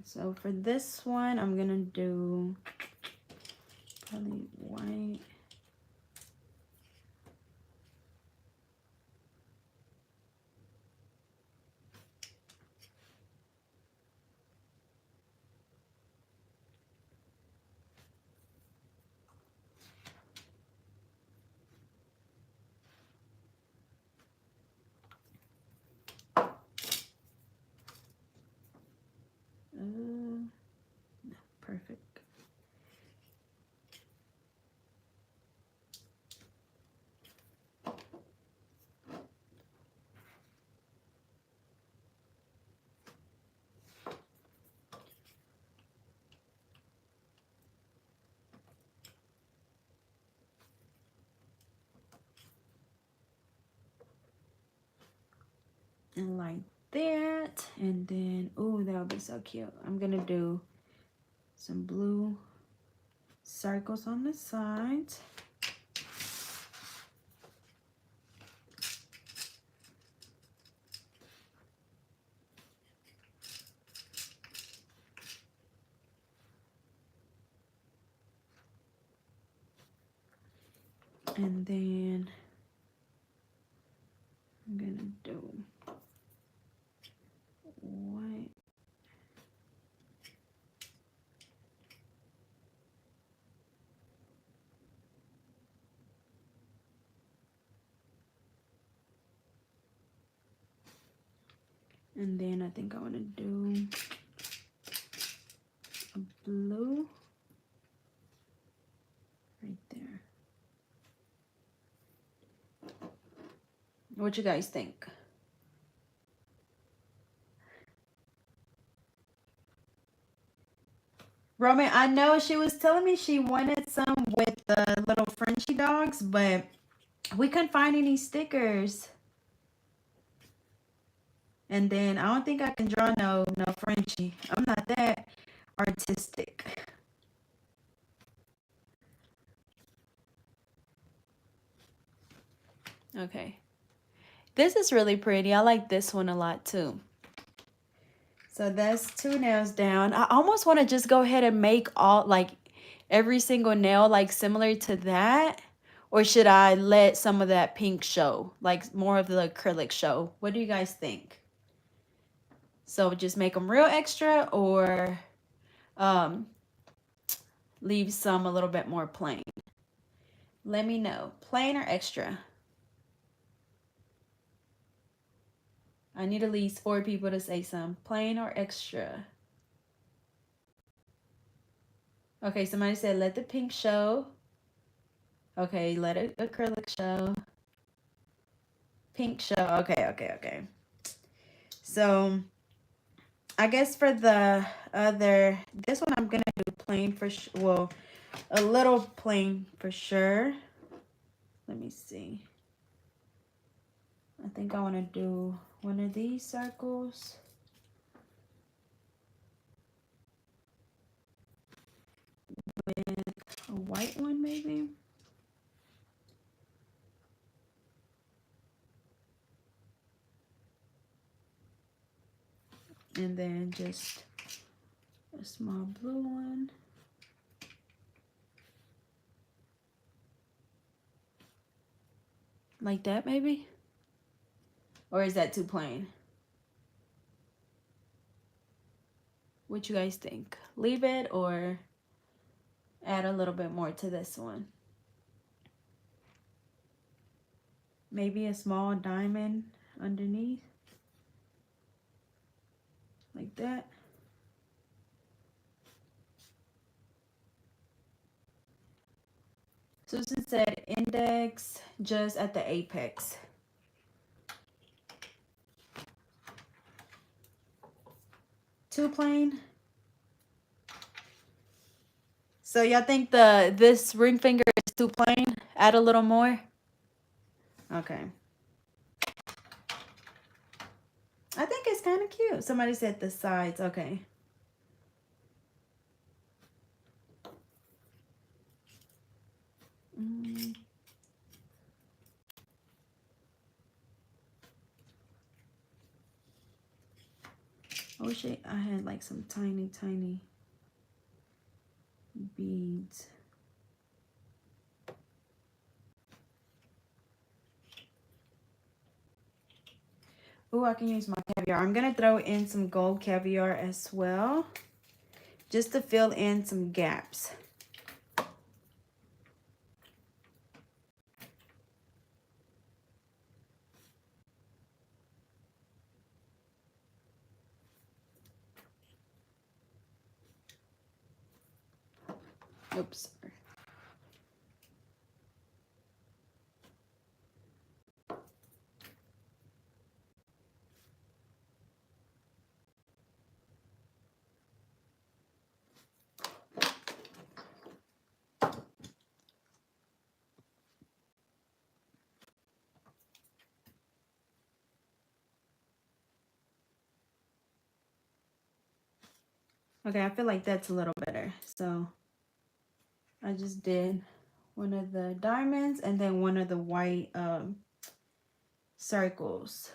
So for this one, I'm going to do probably white. No, perfect. And like that. And then, oh, that would be so cute. I'm going to do some blue circles on the sides. And then I'm going to do white. And then I think I want to do a blue right there. What you guys think? Roman, I know she was telling me she wanted some with the little Frenchie dogs, but we couldn't find any stickers. And then I don't think I can draw no Frenchie. I'm not that artistic. Okay. This is really pretty. I like this one a lot too. So that's 2 nails down. I almost want to just go ahead and make all, like, every single nail, like, similar to that. Or should I let some of that pink show? Like, more of the acrylic show? What do you guys think? So just make them real extra, or leave some a little bit more plain? Let me know. Plain or extra? I need at least 4 people to say some. Plain or extra? Okay, somebody said let the pink show. Okay, let it acrylic show. Pink show. Okay. So I guess for the other, this one I'm gonna do plain for sure. Well, a little plain for sure. Let me see. I think I want to do one of these circles. With a white one maybe. And then just a small blue one. Like that maybe? Or is that too plain? What you guys think? Leave it or add a little bit more to this one? Maybe a small diamond underneath. Like that. Susan said index just at the apex. Too plain? So y'all think this ring finger is too plain? Add a little more? Okay. is kind of cute. Somebody said the sides. Okay. I wish I had like some tiny, tiny beads. Oh, I can use my caviar. I'm going to throw in some gold caviar as well, just to fill in some gaps. Oops. Okay, I feel like that's a little better. So I just did one of the diamonds and then one of the white circles.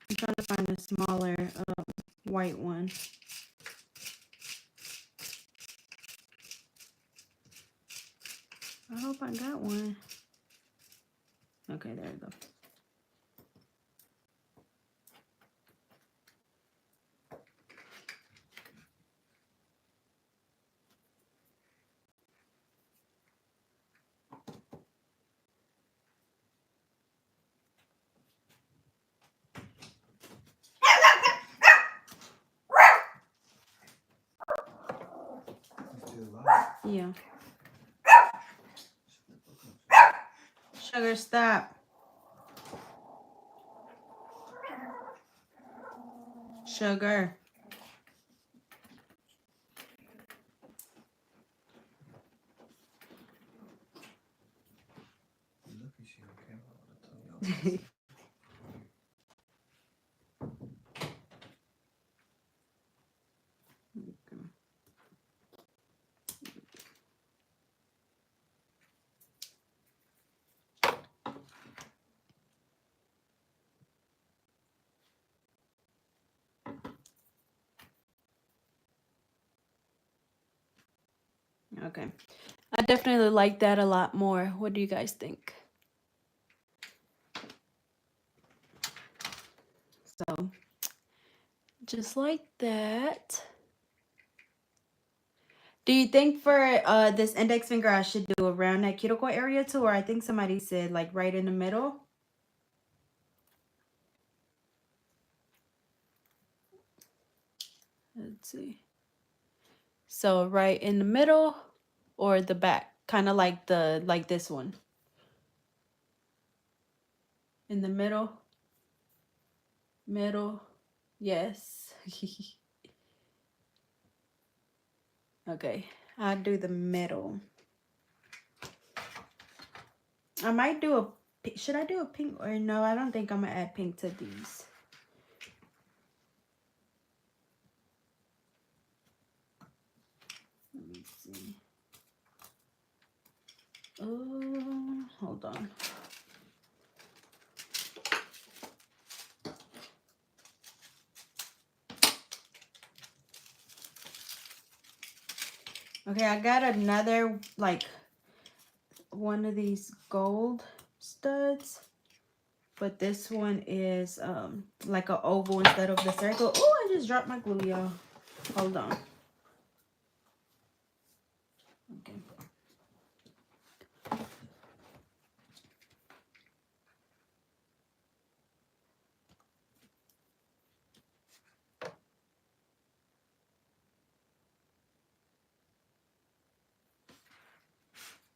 I'm trying to find a smaller white one. I hope I got one. Okay, there we go. Yeah. Sugar, stop. Sugar. Okay. I definitely like that a lot more. What do you guys think? So, just like that. Do you think for this index finger I should do around that cuticle area too? Or I think somebody said like right in the middle. Let's see. So right in the middle or the back, kind of like this one. In the middle. Middle. Yes. Okay. I'll do the middle. I might do a, should I do a pink or no? I don't think I'm gonna add pink to these. Let me see. Oh, hold on. Okay, I got another, like, one of these gold studs. But this one is like an oval instead of the circle. Oh, I just dropped my glue, y'all. Hold on. Okay.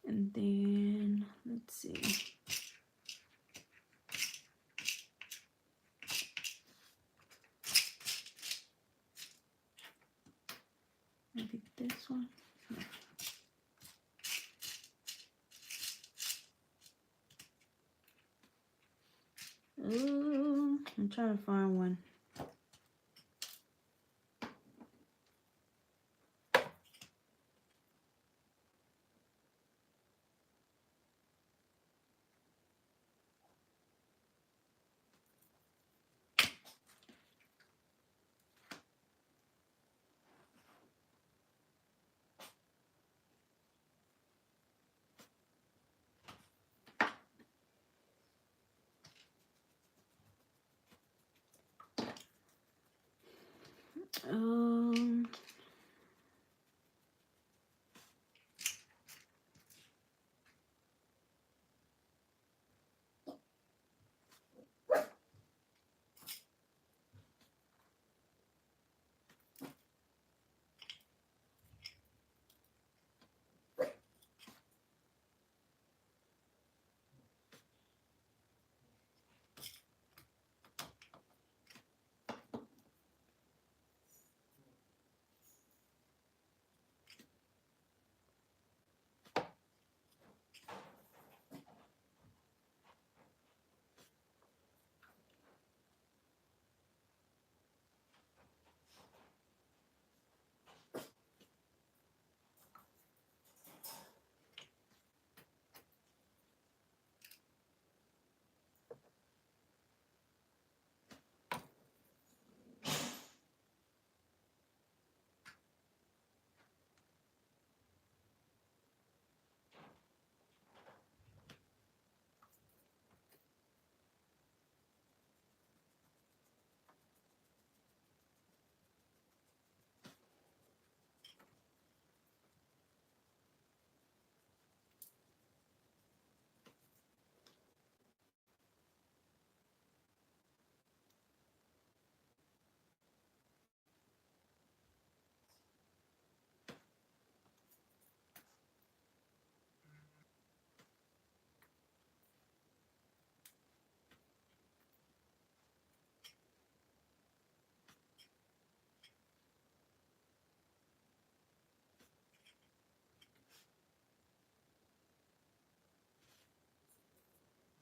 And then, let's see. Maybe this one. Ooh, I'm trying to find one. Um,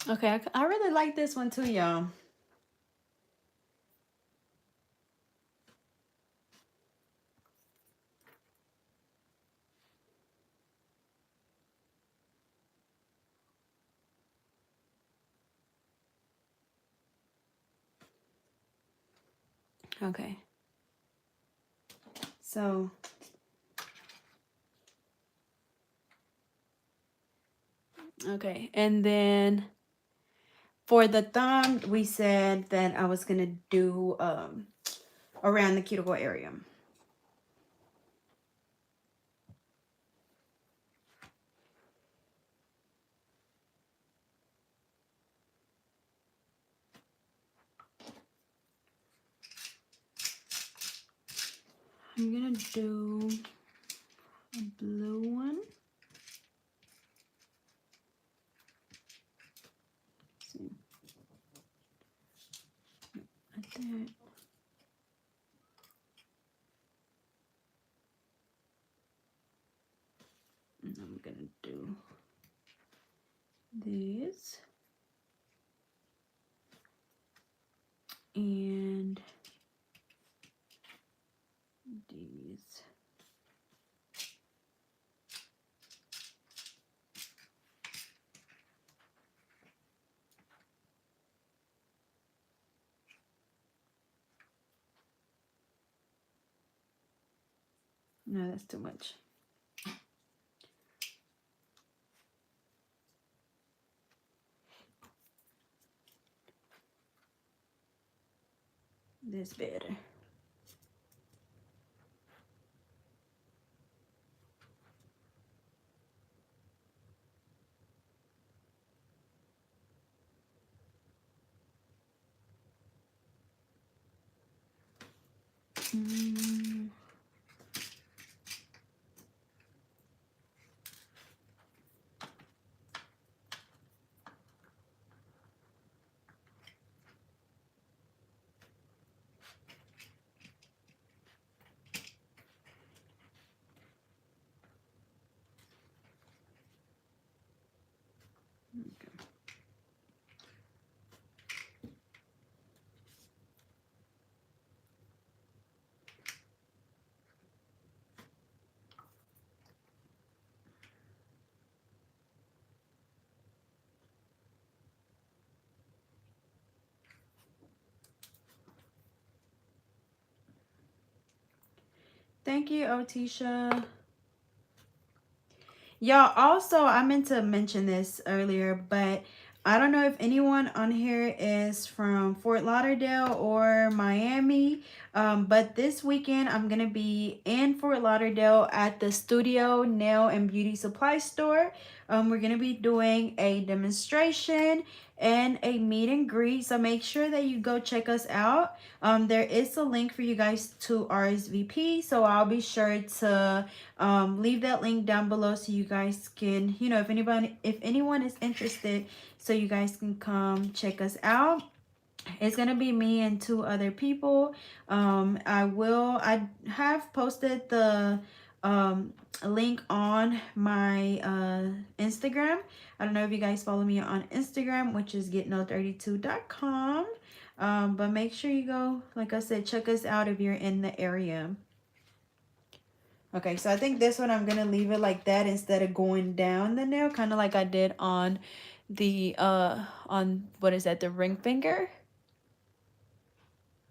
okay, I really like this one too, y'all. Okay. So, okay. And then for the thumb, we said that I was going to do around the cuticle area. I'm going to do a blue one. Let's see. Like that. And I'm going to do this. And these. No, that's too much. This better. Mm. Thank you, Otisha. Y'all, also, I meant to mention this earlier, but I don't know if anyone on here is from Fort Lauderdale or Miami, but this weekend I'm going to be in Fort Lauderdale at the Studio Nail and Beauty Supply Store. We're going to be doing a demonstration and a meet and greet, so make sure that you go check us out. There is a link for you guys to RSVP, so I'll be sure to leave that link down below so you guys can, you know, if anyone is interested, so you guys can come check us out. It's gonna be me and two other people. I have posted the link on my Instagram. I don't know if you guys follow me on Instagram, which is getno32.com. But make sure you go, like I said, check us out if you're in the area. Okay, so I think this one I'm gonna leave it like that instead of going down the nail, kind of like I did on the on what is that, the ring finger.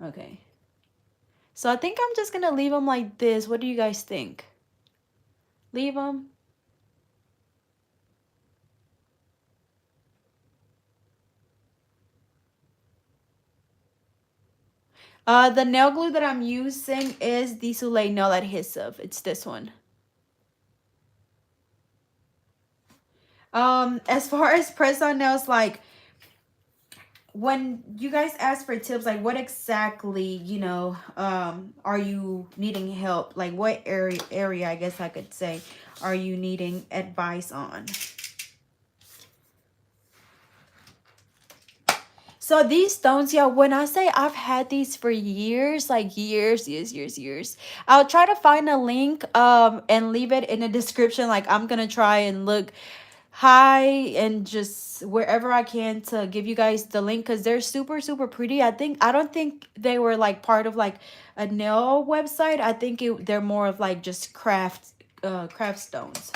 Okay, so I think I'm just gonna leave them like this. What do you guys think? Leave them. The nail glue that I'm using is the Soleil nail adhesive. It's this one. As far as press on nails, like when you guys ask for tips, like what exactly, you know, are you needing help? Like what area, I guess I could say, are you needing advice on? So these stones, yeah, when I say I've had these for years, like years, I'll try to find a link and leave it in the description. Like I'm gonna try and look high and just wherever I can to give you guys the link, because they're super pretty. I don't think they were like part of like a nail website. I think they're more of like just craft stones.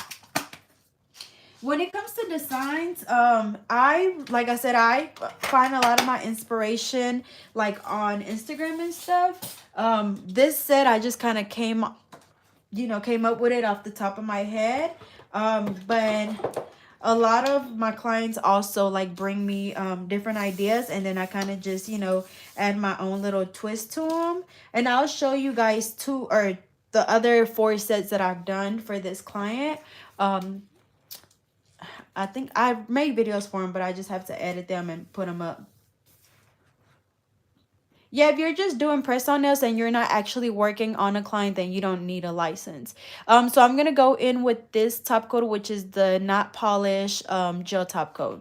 When it comes to designs, I, like I said, I find a lot of my inspiration like on Instagram and stuff. This set I just kind of came up with it off the top of my head. But a lot of my clients also like bring me different ideas, and then I kind of just, add my own little twist to them. And I'll show you guys two or the other four sets that I've done for this client. I think I've made videos for them, but I just have to edit them and put them up. Yeah, if you're just doing press-on nails and you're not actually working on a client, then you don't need a license. So I'm gonna go in with this top coat, which is the not polish gel top coat.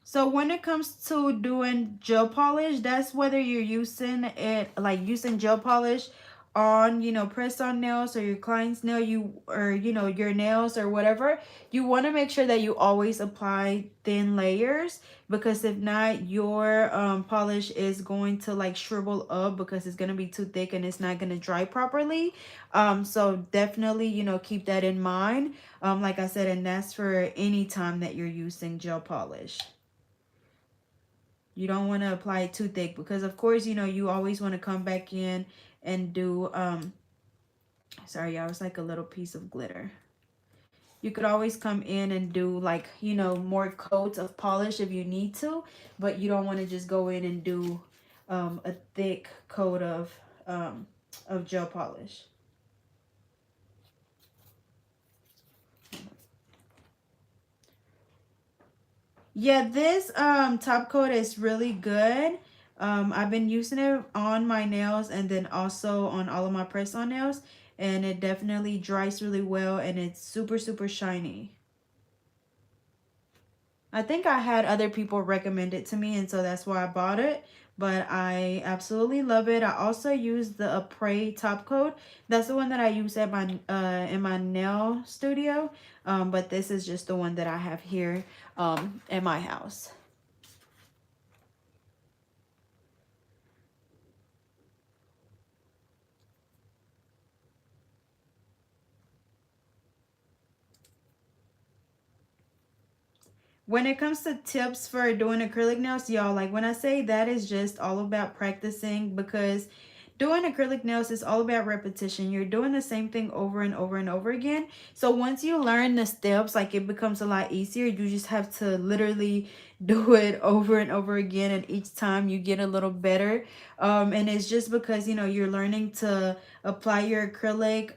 So when it comes to doing gel polish, that's whether you're using it, like using gel polish on, press on nails or your client's nail, your nails or whatever. You want to make sure that you always apply thin layers, because if not, your polish is going to like shrivel up because it's going to be too thick and it's not going to dry properly. So definitely, keep that in mind. Like I said, and that's for any time that you're using gel polish. You don't want to apply it too thick, because of course, you always want to come back in and do, sorry, y'all, it's like a little piece of glitter. You could always come in and do like, more coats of polish if you need to, but you don't want to just go in and do a thick coat of gel polish. Yeah, this top coat is really good. I've been using it on my nails and then also on all of my press-on nails, and it definitely dries really well and it's super shiny. I think I had other people recommend it to me, and so that's why I bought it. But I absolutely love it. I also use the Apres top coat. That's the one that I use at my in my nail studio. But this is just the one that I have here in my house. when it comes to tips for doing acrylic nails, y'all, like when I say that is just all about practicing, because doing acrylic nails is all about repetition. You're doing the same thing over and over and over again. So once you learn the steps, like it becomes a lot easier. You just have to literally do it over and over again, and each time you get a little better. And it's just because, you know, you're learning to apply your acrylic,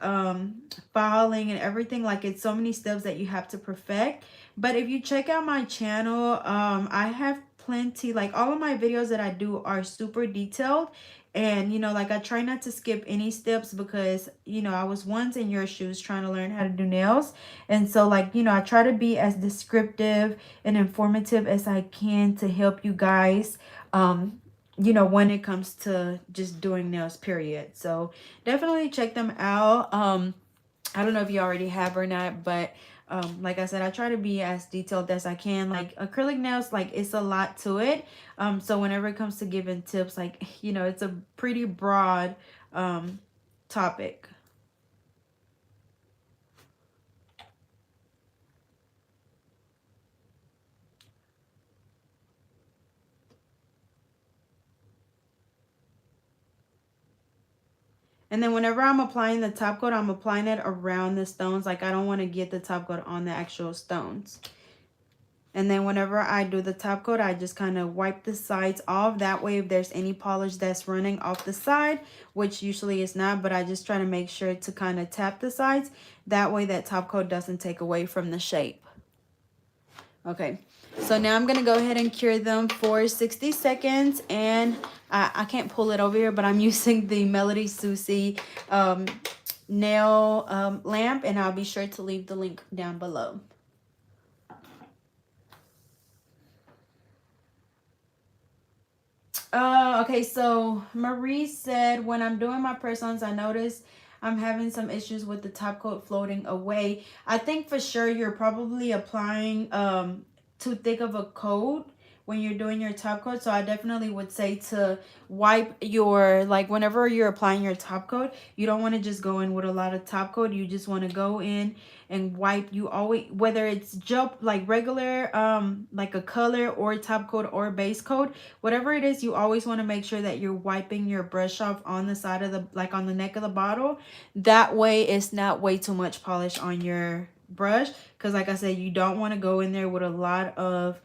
filing and everything. Like it's so many steps that you have to perfect. But if you check out my channel, I have plenty, like all of my videos that I do are super detailed. And, you know, like I try not to skip any steps because, you know, I was once in your shoes trying to learn how to do nails. And so, like, you know, I try to be as descriptive and informative as I can to help you guys, you know, when it comes to just doing nails, period. So definitely check them out. I don't know if you already have or not, but like I said, I try to be as detailed as I can. Like acrylic nails, like it's a lot to it. So whenever it comes to giving tips, like, you know, it's a pretty broad topic. And then whenever I'm applying the top coat, I'm applying it around the stones. Like I don't want to get the top coat on the actual stones. And then whenever I do the top coat, I just kind of wipe the sides off. That way, if there's any polish that's running off the side, which usually is not, but I just try to make sure to kind of tap the sides. That way that top coat doesn't take away from the shape. Okay, so now I'm going to go ahead and cure them for 60 seconds. And I can't pull it over here, but I'm using the Melody Susie nail lamp. And I'll be sure to leave the link down below. Okay, so Marie said, when I'm doing my press-ons, I notice I'm having some issues with the top coat floating away. I think for sure you're probably applying too thick of a coat when you're doing your top coat. So I definitely would say to wipe your, like whenever you're applying your top coat, you don't want to just go in with a lot of top coat. You just want to go in and wipe. You always, whether it's gel, like regular like a color or top coat or base coat, whatever it is, you always want to make sure that you're wiping your brush off on the side of the, like on the neck of the bottle. That way it's not way too much polish on your brush, because like I said, you don't want to go in there with a lot of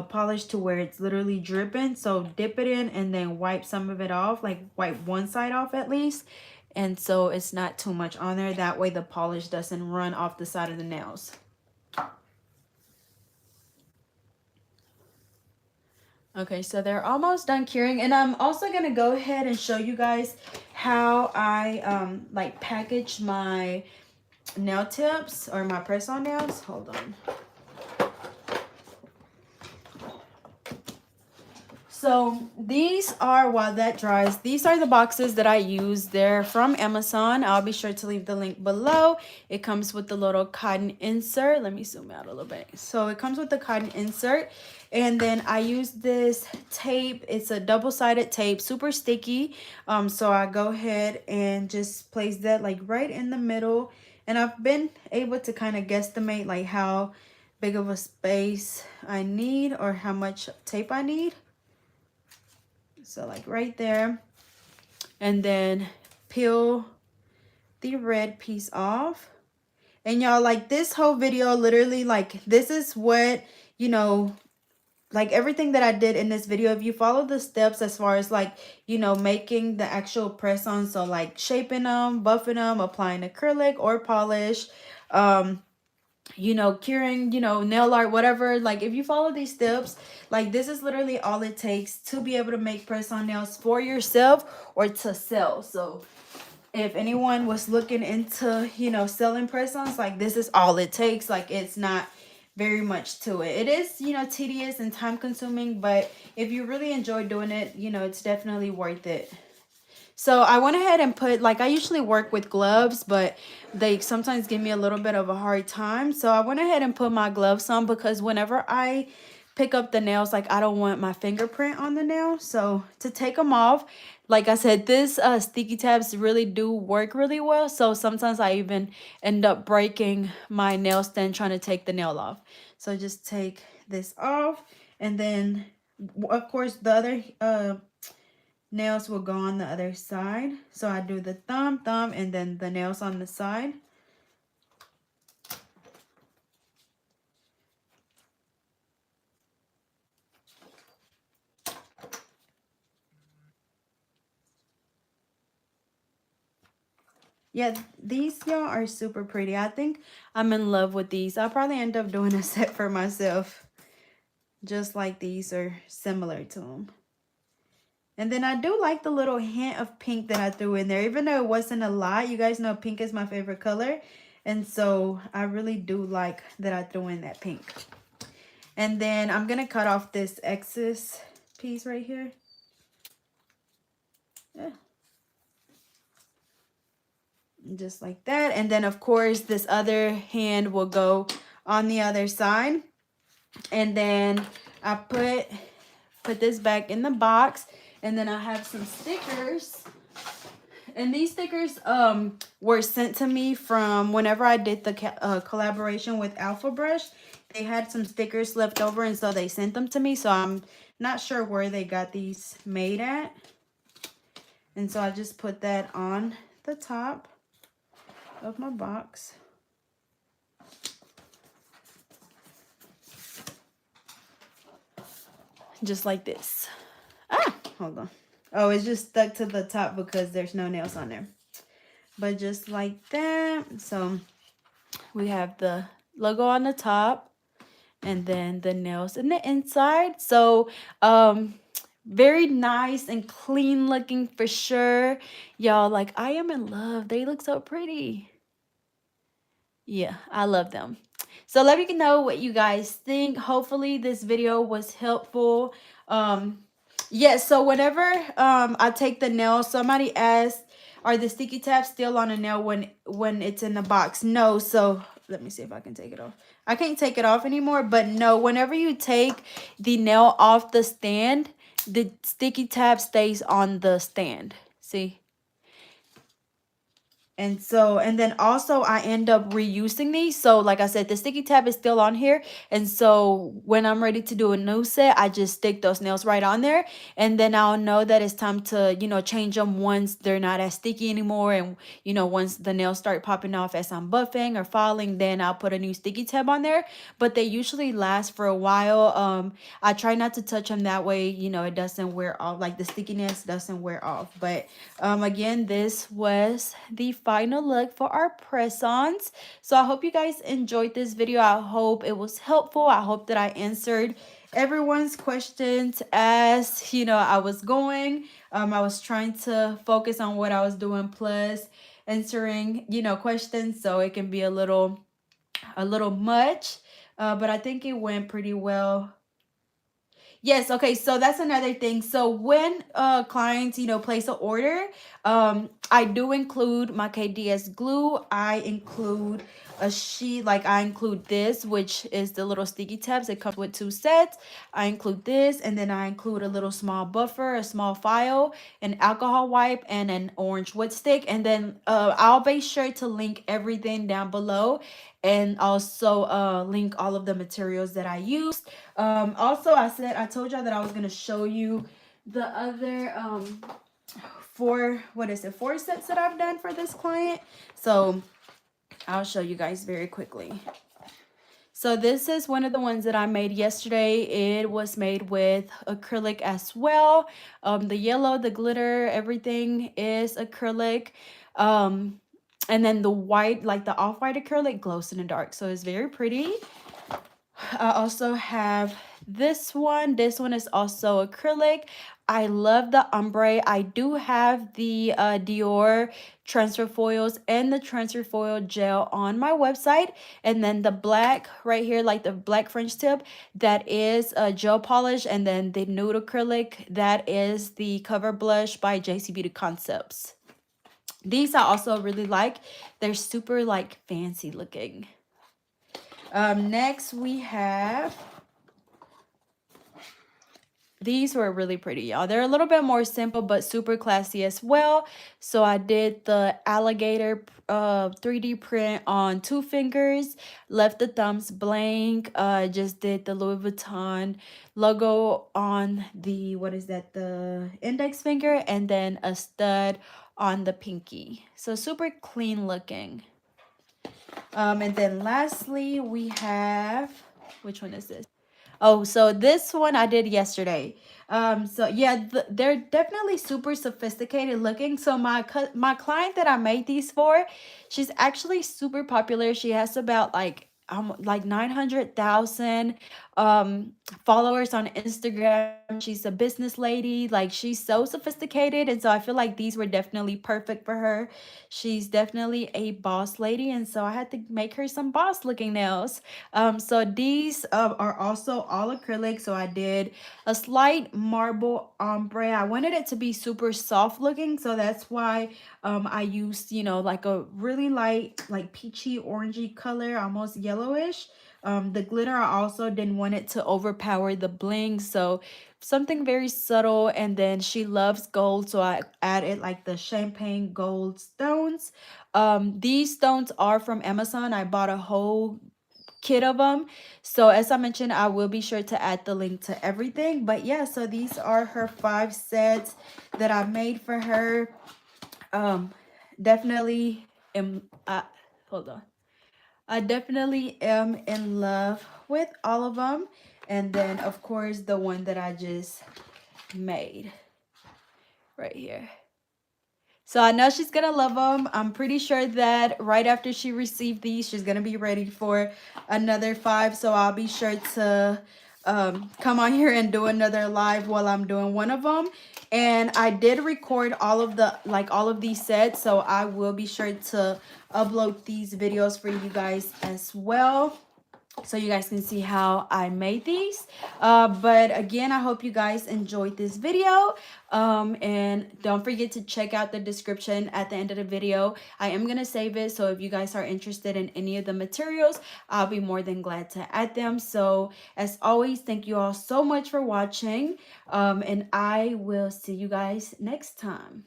polish to where it's literally dripping. So dip it in and then wipe some of it off, like wipe one side off at least, and so it's not too much on there. That way the polish doesn't run off the side of the nails. Okay, so they're almost done curing, and I'm also going to go ahead and show you guys how I like package my nail tips or my press-on nails. Hold on. So these are, while that dries, these are the boxes that I use. They're from Amazon. I'll be sure to leave the link below. It comes with the little cotton insert. Let me zoom out a little bit. So it comes with the cotton insert. And then I use this tape. It's a double-sided tape, super sticky. So I go ahead and just place that like right in the middle. And I've been able to kind of guesstimate like how big of a space I need or how much tape I need. So like right there, and then peel the red piece off. And y'all, like this whole video, literally like this is what, you know, like everything that I did in this video, if you follow the steps as far as like, you know, making the actual press on, so like shaping them, buffing them, applying acrylic or polish, you know, curing, you know, nail art, whatever, like if you follow these steps, like this is literally all it takes to be able to make press-on nails for yourself or to sell. So if anyone was looking into, you know, selling press-ons, like this is all it takes. Like it's not very much to it. It is, you know, tedious and time consuming, but if you really enjoy doing it, you know, it's definitely worth it. So I went ahead and put, like I usually work with gloves, but they sometimes give me a little bit of a hard time. So I went ahead and put my gloves on because whenever I pick up the nails, like I don't want my fingerprint on the nail. So to take them off, like I said, this sticky tabs really do work really well. So sometimes I even end up breaking my nail stand trying to take the nail off. So just take this off, and then of course the other nails will go on the other side. So I do the thumb, and then the nails on the side. Yeah, these, y'all, are super pretty. I think I'm in love with these. I'll probably end up doing a set for myself, just like these or similar to them. And then I do like the little hint of pink that I threw in there, even though it wasn't a lot. You guys know pink is my favorite color. And so I really do like that I threw in that pink. And then I'm going to cut off this excess piece right here. Yeah. Just like that. And then of course this other hand will go on the other side. And then I put this back in the box, and then I have some stickers. And these stickers were sent to me from whenever I did the collaboration with Alpha Brush. They had some stickers left over, and so they sent them to me. So I'm not sure where they got these made at. And so I just put that on the top of my box. Just like this. Ah, hold on. Oh, it's just stuck to the top because there's no nails on there. But just like that. So we have the logo on the top, and then the nails in the inside. So very nice and clean looking for sure. Y'all, like, I am in love. They look so pretty. Yeah, I love them. So let me know what you guys think. Hopefully this video was helpful. Yes, so whenever I take the nail, somebody asked, are the sticky tabs still on a nail when it's in the box? No. So let me see if I can take it off. I can't take it off anymore, but no, whenever you take the nail off the stand, the sticky tab stays on the stand. See? And so, and then also I end up reusing these. So like I said, the sticky tab is still on here. And so when I'm ready to do a new set, I just stick those nails right on there. And then I'll know that it's time to, you know, change them once they're not as sticky anymore. And, you know, once the nails start popping off as I'm buffing or filing, then I'll put a new sticky tab on there. But they usually last for a while. I try not to touch them that way, you know, it doesn't wear off, like the stickiness doesn't wear off. But again, this was the final look for our press-ons. So I hope you guys enjoyed this video. I hope it was helpful. I hope that I answered everyone's questions as, you know, I was going. I was trying to focus on what I was doing, plus answering, you know, questions, so it can be a little much. But I think it went pretty well. Yes, okay, so that's another thing. So when clients, you know, place an order, I do include my KDS glue. I include a sheet, like I include this, which is the little sticky tabs. It comes with 2 sets. I include this, and then I include a little small buffer, a small file, an alcohol wipe, and an orange wood stick. And then I'll be sure to link everything down below, and also link all of the materials that I used. Also, I told y'all that I was going to show you the other 4 sets that I've done for this client. So I'll show you guys very quickly. So this is one of the ones that I made yesterday. It was made with acrylic as well. The yellow, the glitter, everything is acrylic. And then the white, like the off-white acrylic, glows in the dark. So it's very pretty. I also have this one. This one is also acrylic. I love the ombre. I do have the Dior transfer foils and the transfer foil gel on my website. And then the black right here, like the black French tip, that is a gel polish. And then the nude acrylic, that is the cover blush by JC Beauty Concepts. These I also really like. They're super like fancy looking. Next we have these were really pretty, y'all. They're a little bit more simple, but super classy as well. So I did the alligator 3D print on 2 fingers, left the thumbs blank, just did the Louis Vuitton logo on the, what is that, the index finger, and then a stud on the pinky. So super clean looking. And then lastly, we have, which one is this? Oh, so this one I did yesterday. So yeah, they're definitely super sophisticated looking. So my client that I made these for, she's actually super popular. She has about like 900,000 followers on Instagram. She's a business lady. Like, she's so sophisticated, and so I feel like these were definitely perfect for her. She's definitely a boss lady, and so I had to make her some boss looking nails. So these are also all acrylic. So I did a slight marble ombre. I wanted it to be super soft looking, so that's why I used, you know, like a really light, like peachy orangey color, almost yellowish. The glitter, I also didn't want it to overpower the bling, so something very subtle. And then she loves gold, so I added like the champagne gold stones. These stones are from Amazon. I bought a whole kit of them, so as I mentioned, I will be sure to add the link to everything. But yeah, so these are her 5 sets that I made for her. Definitely am hold on, I definitely am in love with all of them. And then of course the one that I just made right here. So I know she's gonna love them. I'm pretty sure that right after she received these, she's gonna be ready for another 5. So I'll be sure to come on here and do another live while I'm doing one of them. And I did record all of the, like, all of these sets, so I will be sure to upload these videos for you guys as well, so you guys can see how I made these. But again, I hope you guys enjoyed this video. And don't forget to check out the description at the end of the video. I am gonna save it, so if you guys are interested in any of the materials, I'll be more than glad to add them. So as always, thank you all so much for watching, and I will see you guys next time.